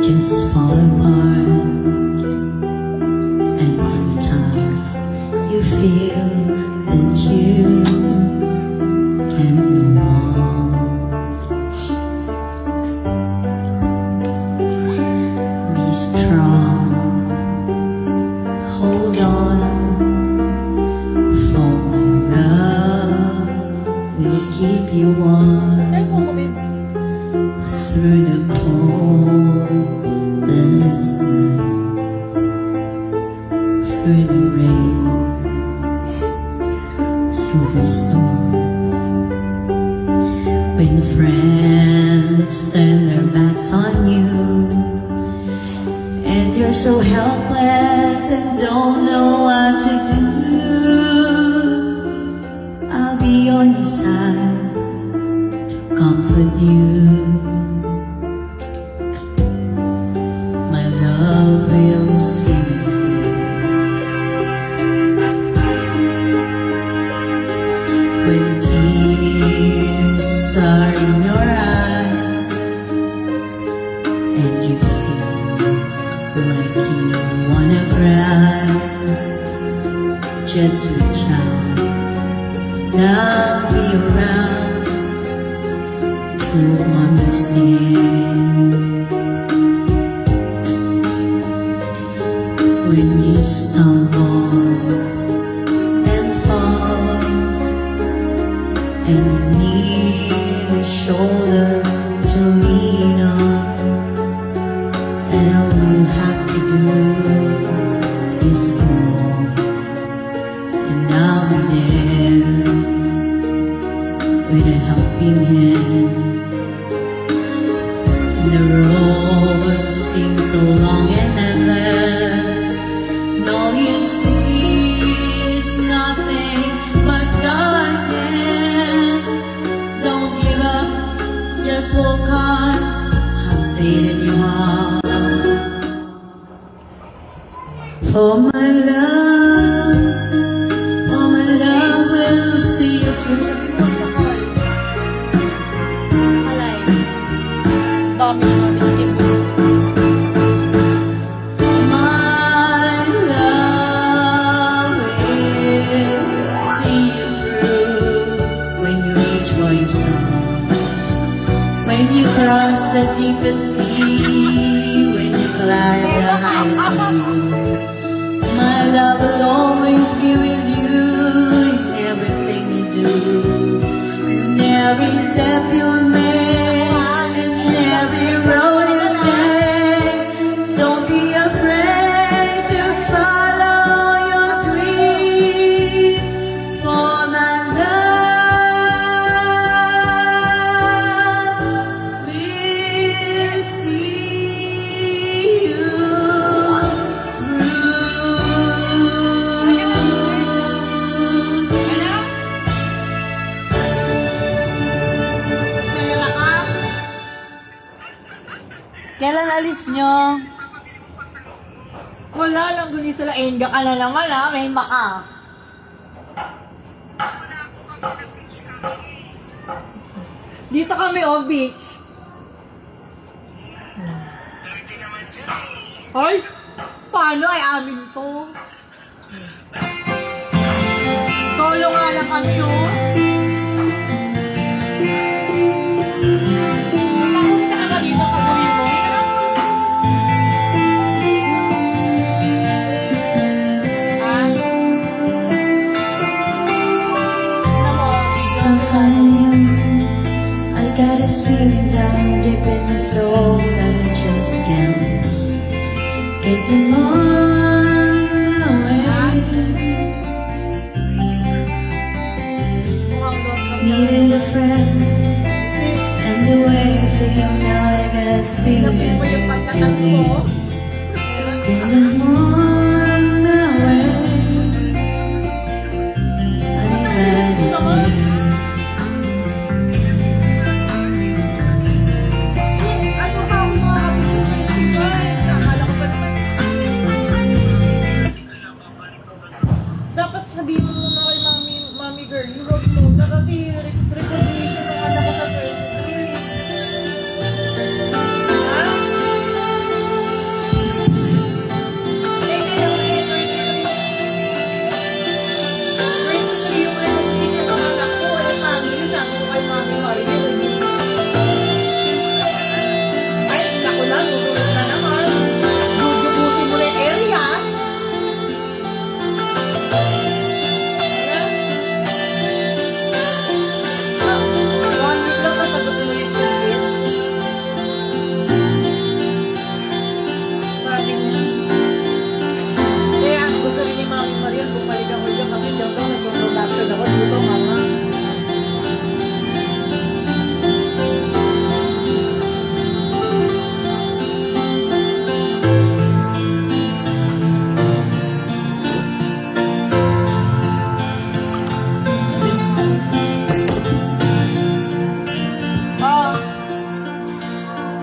just fall apart, and sometimes you feel that you can't move on. Be strong, hold on, for my love will keep you warm through the coldest night, through the rain, through the storm. When friends turn their backs on you, and you're so helpless and don't know what to do, I'll be on your side to comfort you. My love will see you. When tears are in your eyes and you feel like you wanna cry, just reach out, and I'll be around to understand. When you stumble and fall, and you need a shoulder to lean on, and all you have to do is call, and I'll be there with a helping hand. And the road seems so long and endless, and all you see is nothing but darkness. Don't give up, just walk on, have faith in your heart. For my love will see you through. Dami namin simple. My love will see you through when you reach for your star. When you you cross the deepest sea, when you climb the highest hill. My love will always be with you in everything you do, in every step you make, in every road you take. Don't be afraid to follow your dreams, for my love will see you Kailan alis nyo? Wala lang dun sila. Enga ka na naman ha. May maka. Dito kami, oh, beach. Ay! Paano ay amin to? Solo nga lang kami, oh. Punta ka ba dito pag uwi mo? I got this feeling down deep in my soul that I just can't lose. 'Cause I'm on my way. Needed a friend, and the way I feel now, I guess being with me. And I'm on my way. I'm glad to see you. Dapat sabihin mo muna kay mami girl, huwag muna kasi recognition ng anak ko sa 23. Ha? Eh, kaya nga eh, 23 yung recognition ng anak ko. Eh, mami, sabi ko kay mami Maria, ay, naku na, susunod na naman. Dudubusin mo na yung area. Kaya gusto rin ni Mami Mariel bumalik ako dyan kasi dyan daw nag-production ako dito, mama.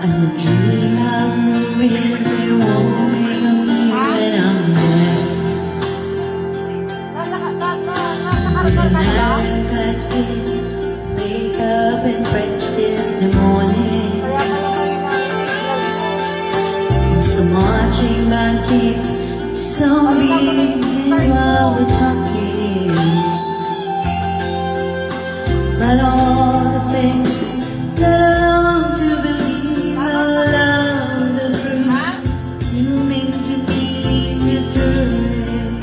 As a dream of movies, they won't make a me when I'm there. With a night like this, wake up and prejudice in the morning. With some marching band kids, so big while we're talking. But all the things that I long to believe, all of the truth you mean to be the truth.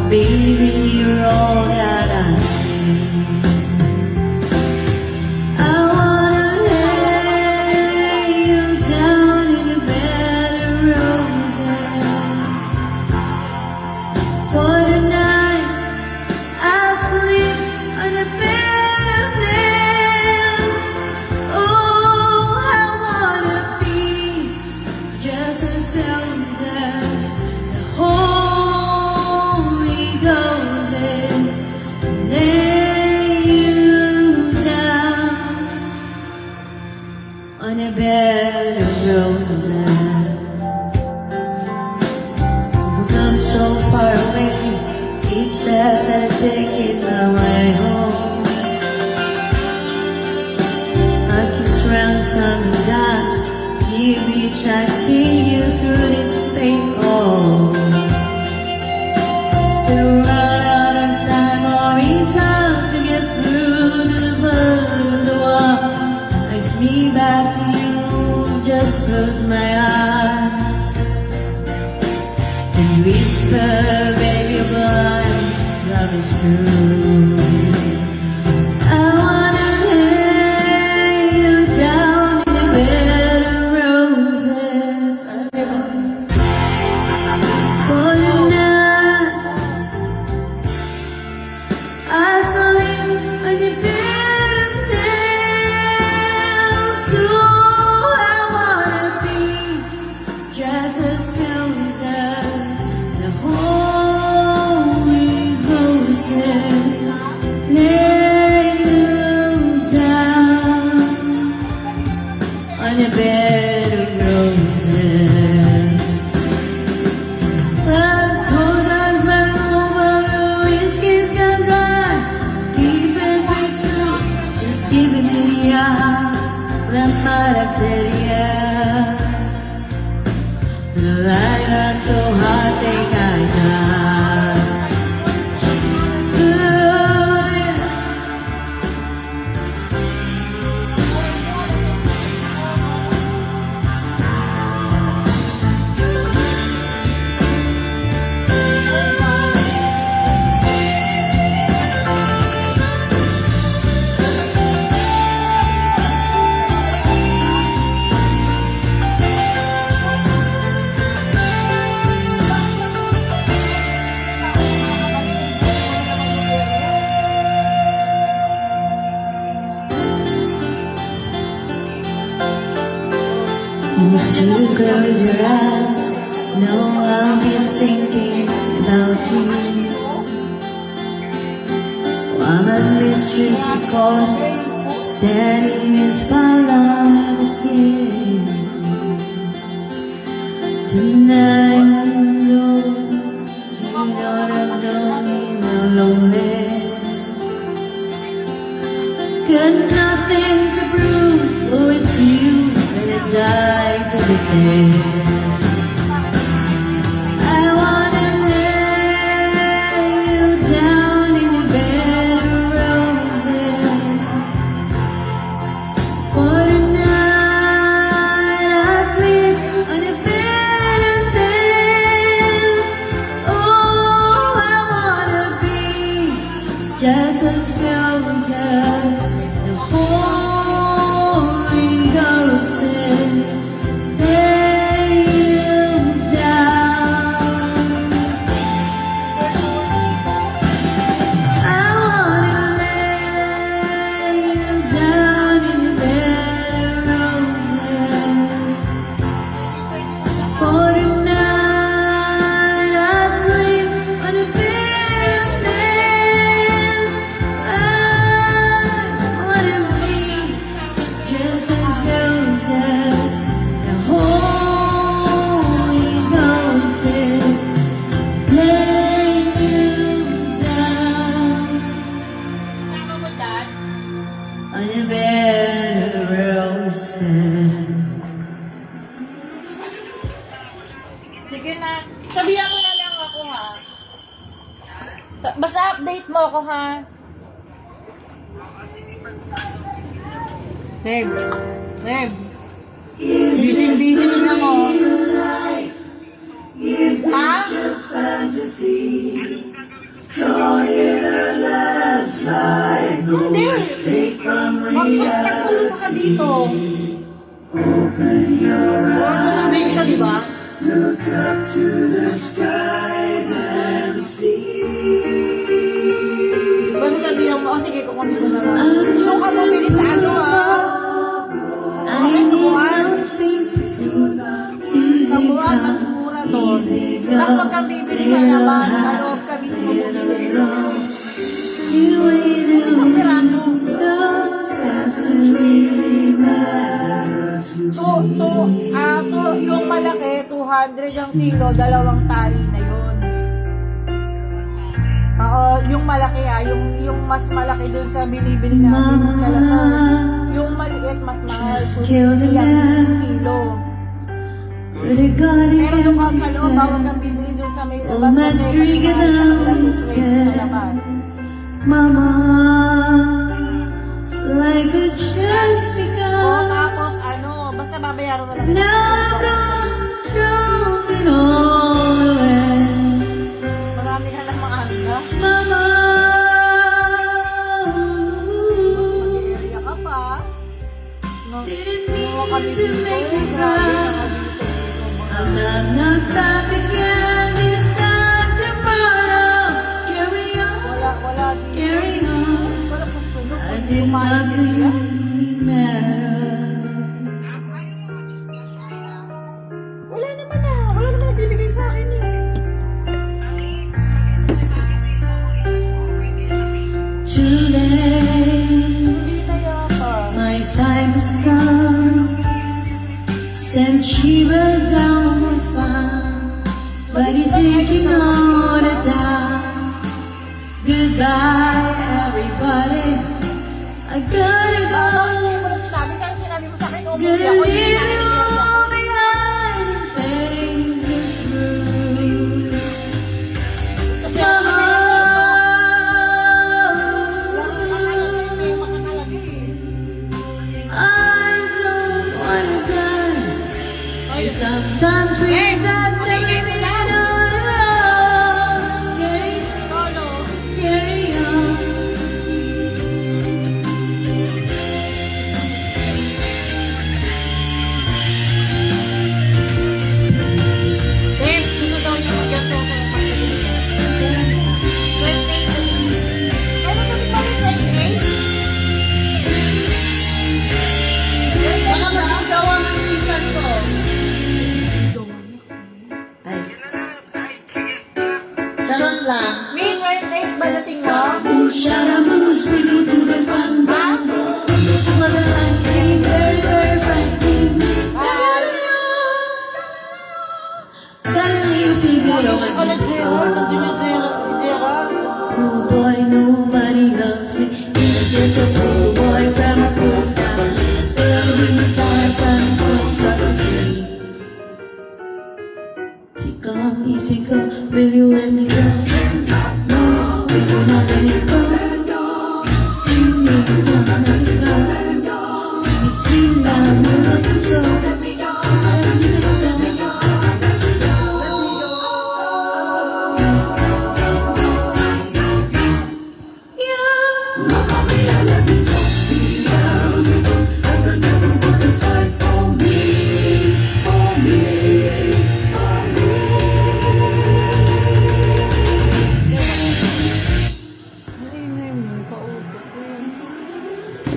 Baby, you're all that I need. I wanna lay you down in a bed of roses. For tonight, I'll sleep on a bed of nails. Oh, I wanna be just as stoned as the Holy Ghost is. Lay you down on a bed of roses. We've come so far away, each step that I take in my way home. I can throw some dots, keep each I see you through this painful. Still run out of time or in time to get through to the burden of the a bed of roses. Last told us back over the whiskey's gone dry. Keep it straight true, just give it to ya. They might have said yeah. The light got so hot they got died. Ooh, yeah. You should close your eyes. No, I'll be thinking about you. I'm a mistress, she calls me, standing in spotlight again. Tonight, Lord, you know that don't mean I'm lonely. Got nothing to prove, oh, it's you. Die to defend. I wanna lay you down in a bed of roses. For tonight I sleep on a bed of things. Oh, I wanna be just as close as the Holy Ghost. On a bed of roses. Sige na. Sabihan mo na lang ako, ha? Basta update mo ako, ha? Babe. Babe. Busy na mo. Ha? Hindi. Magpagpagpulong ka dito. Sasabihin kita, di ba? Look up to the skies and see. Basta sabihan mo, sige, kukunin ko na lang. Ito ka mabili sa ano, ha? I need no sympathy. Sa mura, mas mura to. Tapos pag kang bibili sa labas, maloob ka, mismo bumili. You wait Isang piraso. those doesn't really matter to me. Yung malaki, 200 ang kilo, 2 tali na yun. Oo, yung malaki yung mas malaki dun sa binibili natin ng Kalasar. Yung maliit, mas mahal. So, yan, kilo. But I got it Pero yung empty sa loob, bawag stand. kang bibili dun sa may Oh, labas. my Kasi drinking mas mahal sa out labas, sa labas. Mama, life had just O, begun. tapos, basta babayaran mo lang. Now I'm drunk it all away. Marami ka lang mga hangga. Mama, Area ka pa. No, didn't no, mean kami to dito. make you Grabe cry. ka dito. I'm not back again this time tomorrow. Carry on, Wala dito. carry on, Wala sa sunog. as if nothing really mattered. Wala naman na. Wala naman nagbibigay sa akin eh. Too late, Hindi na yata. my time is gone. Since she was down was fine, but he's thinking all the time. Goodbye, everybody. I gotta go. Sinabi mo sa akin, Gonna leave you all behind and face it through. I don't wanna die. Sometimes we got to be on the road. Carry on. Gusto daw niya mag-ganto sa Ano ba ba 28? Baka maging gawa ng pinsan ko. Ay. Charot lang. May 28 ba dating mo? Scaramouche, we go to the fandango. Mother lightning, very, very frightening. Galileo Figaro. Si Gerald, hindi mo si Gerald. Oh boy, nobody loves me. He's just a poor boy from a poor family. Spending his life from his first free. Easy go, will you let me go? No, will you not let me go? Sing me, don't let me go. It's real love, no let me go. Let me go, let me go.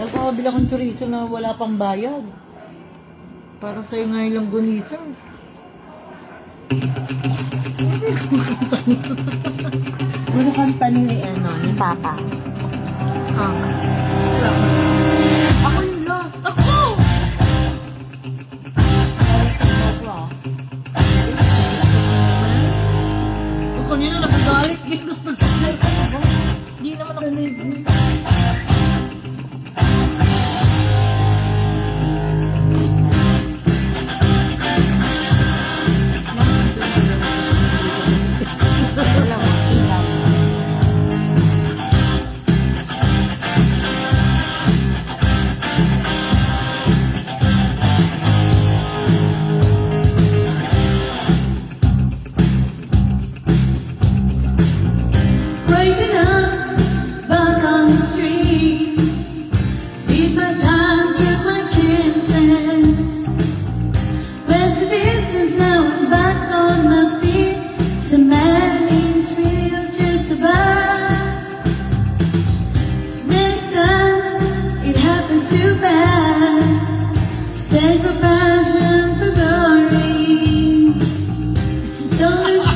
Nagpapabila kong chorizo na wala pang bayad. Para sa'yo nga yung gunisa. Ano kanta ni Papa? Ako yung lo. Ako! Ang kanina nagagalit. Gusto ko. Hindi naman ako. Rising up, back on the street. Did my time, took my chances. Went the distance, now I'm back on my feet. Some man needs real to survive. So many times it happened too fast. Stand for passion, for glory. Don't lose.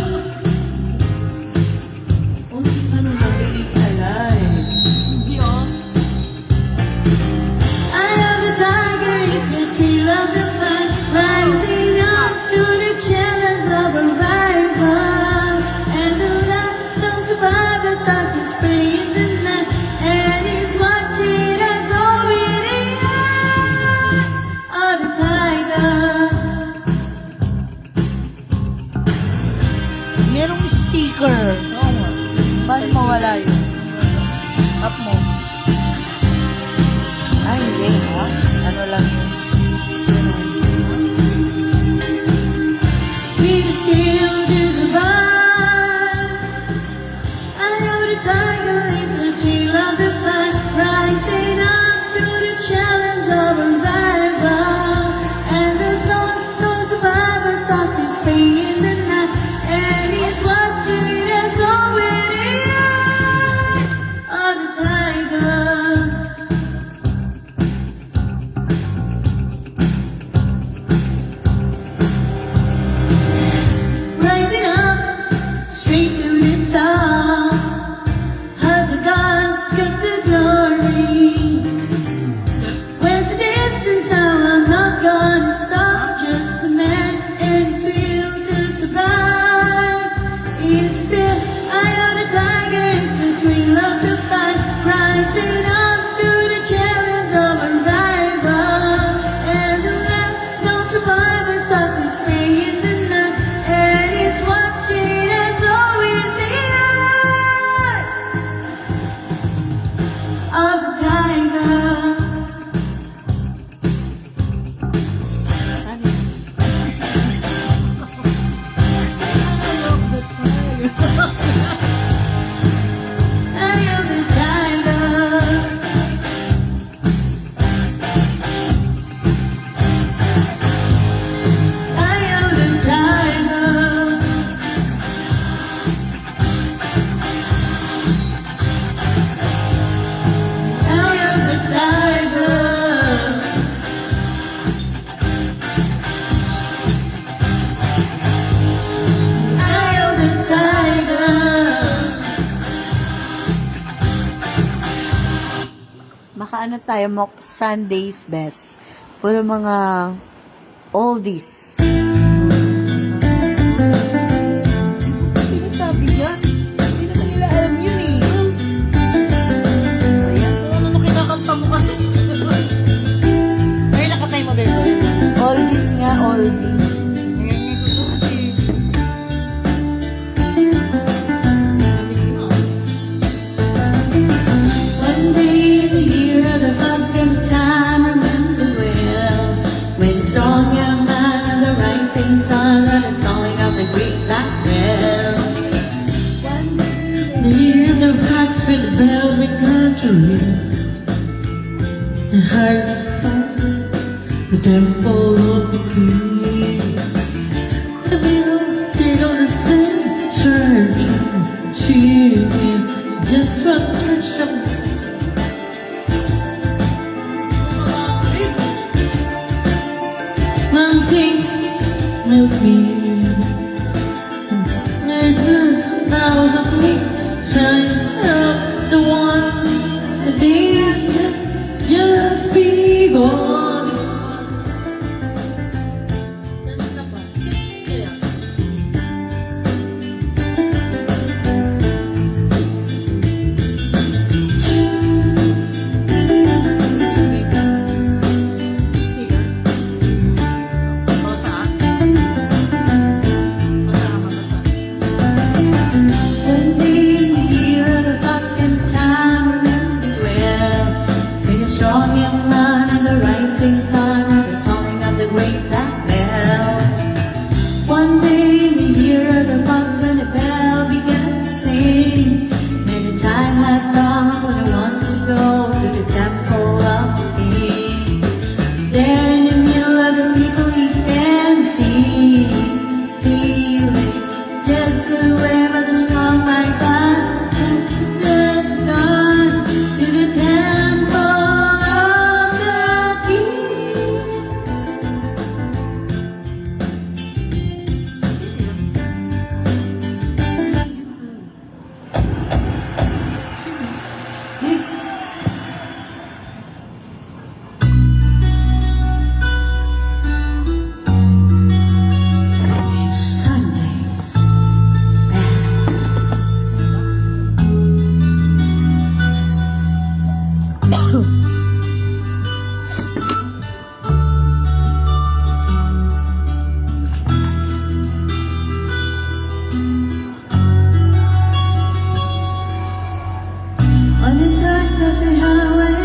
Ano narinig sa live? Hindi oh. I am the tiger, it's the thrill of the fight, rising up to the challenge of a rival. And the last don't survive, the dark is free in the night, and he's watching us all beating out of the tiger. Merong speaker. Oo nga. Paano mawala yun? Up mo. Ay, hindi. Ha? Ano lang yun? We the skill to survive. I know the tiger is the thrill of the fight, rising up to the challenge of a rival. And the sun, no survivor, starts his free in the night, and he's watching us all winning out of the tiger. ano tayo, mock Sunday's best. Puro mga oldies. Sino sabi yan? Hindi naman nila alam yun eh. Ayan. Ano kinakanta mo kasi? Ay, nakatay mo, Bebo. Oldies nga, oldies. Ngayon nga susunod eh. One day in the year of the fox and time, remember well, when a strong young man and the rising sun are the tolling of the great black bell. One day in the year of the fox with the bell began to ring, and heard the temple of the king. The middle sit on the stand, searching, seeking just what touched some. Mountains melt me, nature bows of me, shines up the one, the days just begun. One day in the year of the fox and time, remember well, when a strong young man and the rising sun are the tolling of the great black bell. One day in the year of the fox when the bell began to sing, and the time had come when I want to go to the temple of the king. There in the middle of the people he stands, feeling just the wave of the strong my God, to the temple of the king. Sundays. On the dark dusty highway,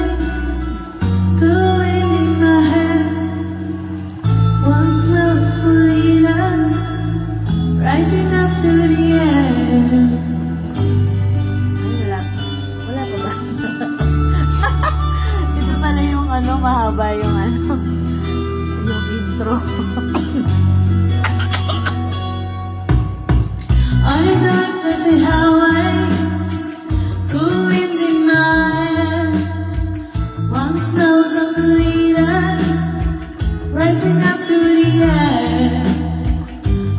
cool wind in my hair, one smell will lead us, rising up through the air. Ay, wala pa ba? Ito pala yung ano, mahaba yung ano, yung intro. On the dark dusty highway, cool wind in my hair, warm smells of the leaders, rising up through the air.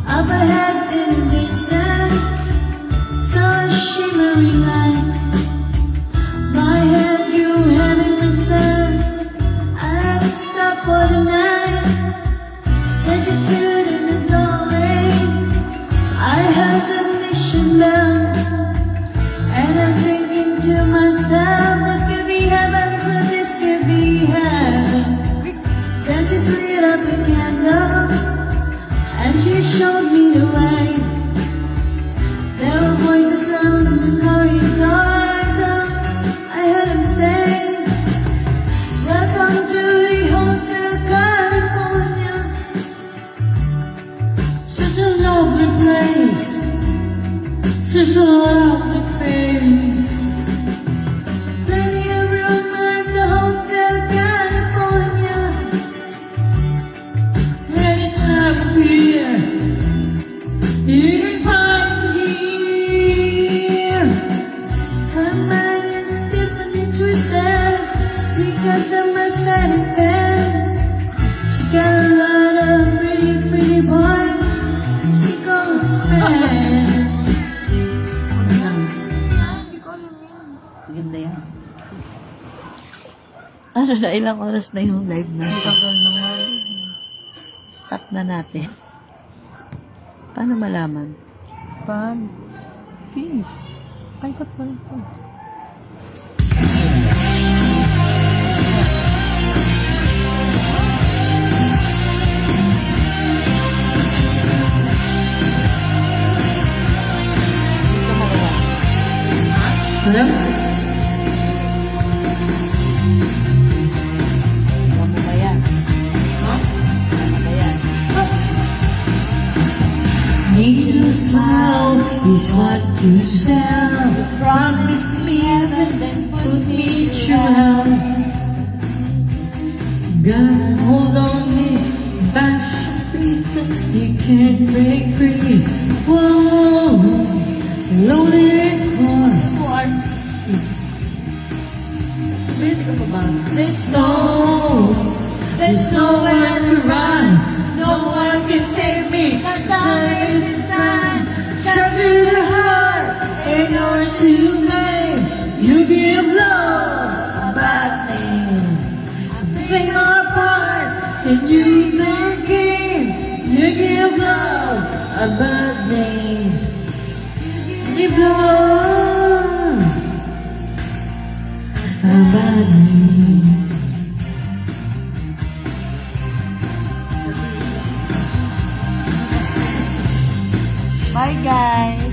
Up ahead in the distance, saw a shimmering light. My head grew heavy with sun. I Wala, ilang oras na yung live na. Tagal naman. Stop na natin. Paano malaman? Pag. Finish. Ay, ba't pa rin ito? Alam? Alam mo ba yan? Alam mo ba yan? Need a smile is what you sell. Promise me heaven, then put me through. God, hold on me, bash please, you can't break free. Whoa, loaded cross. There's nowhere to run. No one can save me. The damage is done. Shut through the heart, and you're to blame. You give love a bad name. Bring our part, and you make game. You give love a bad name. Give love a bad name. Bye guys!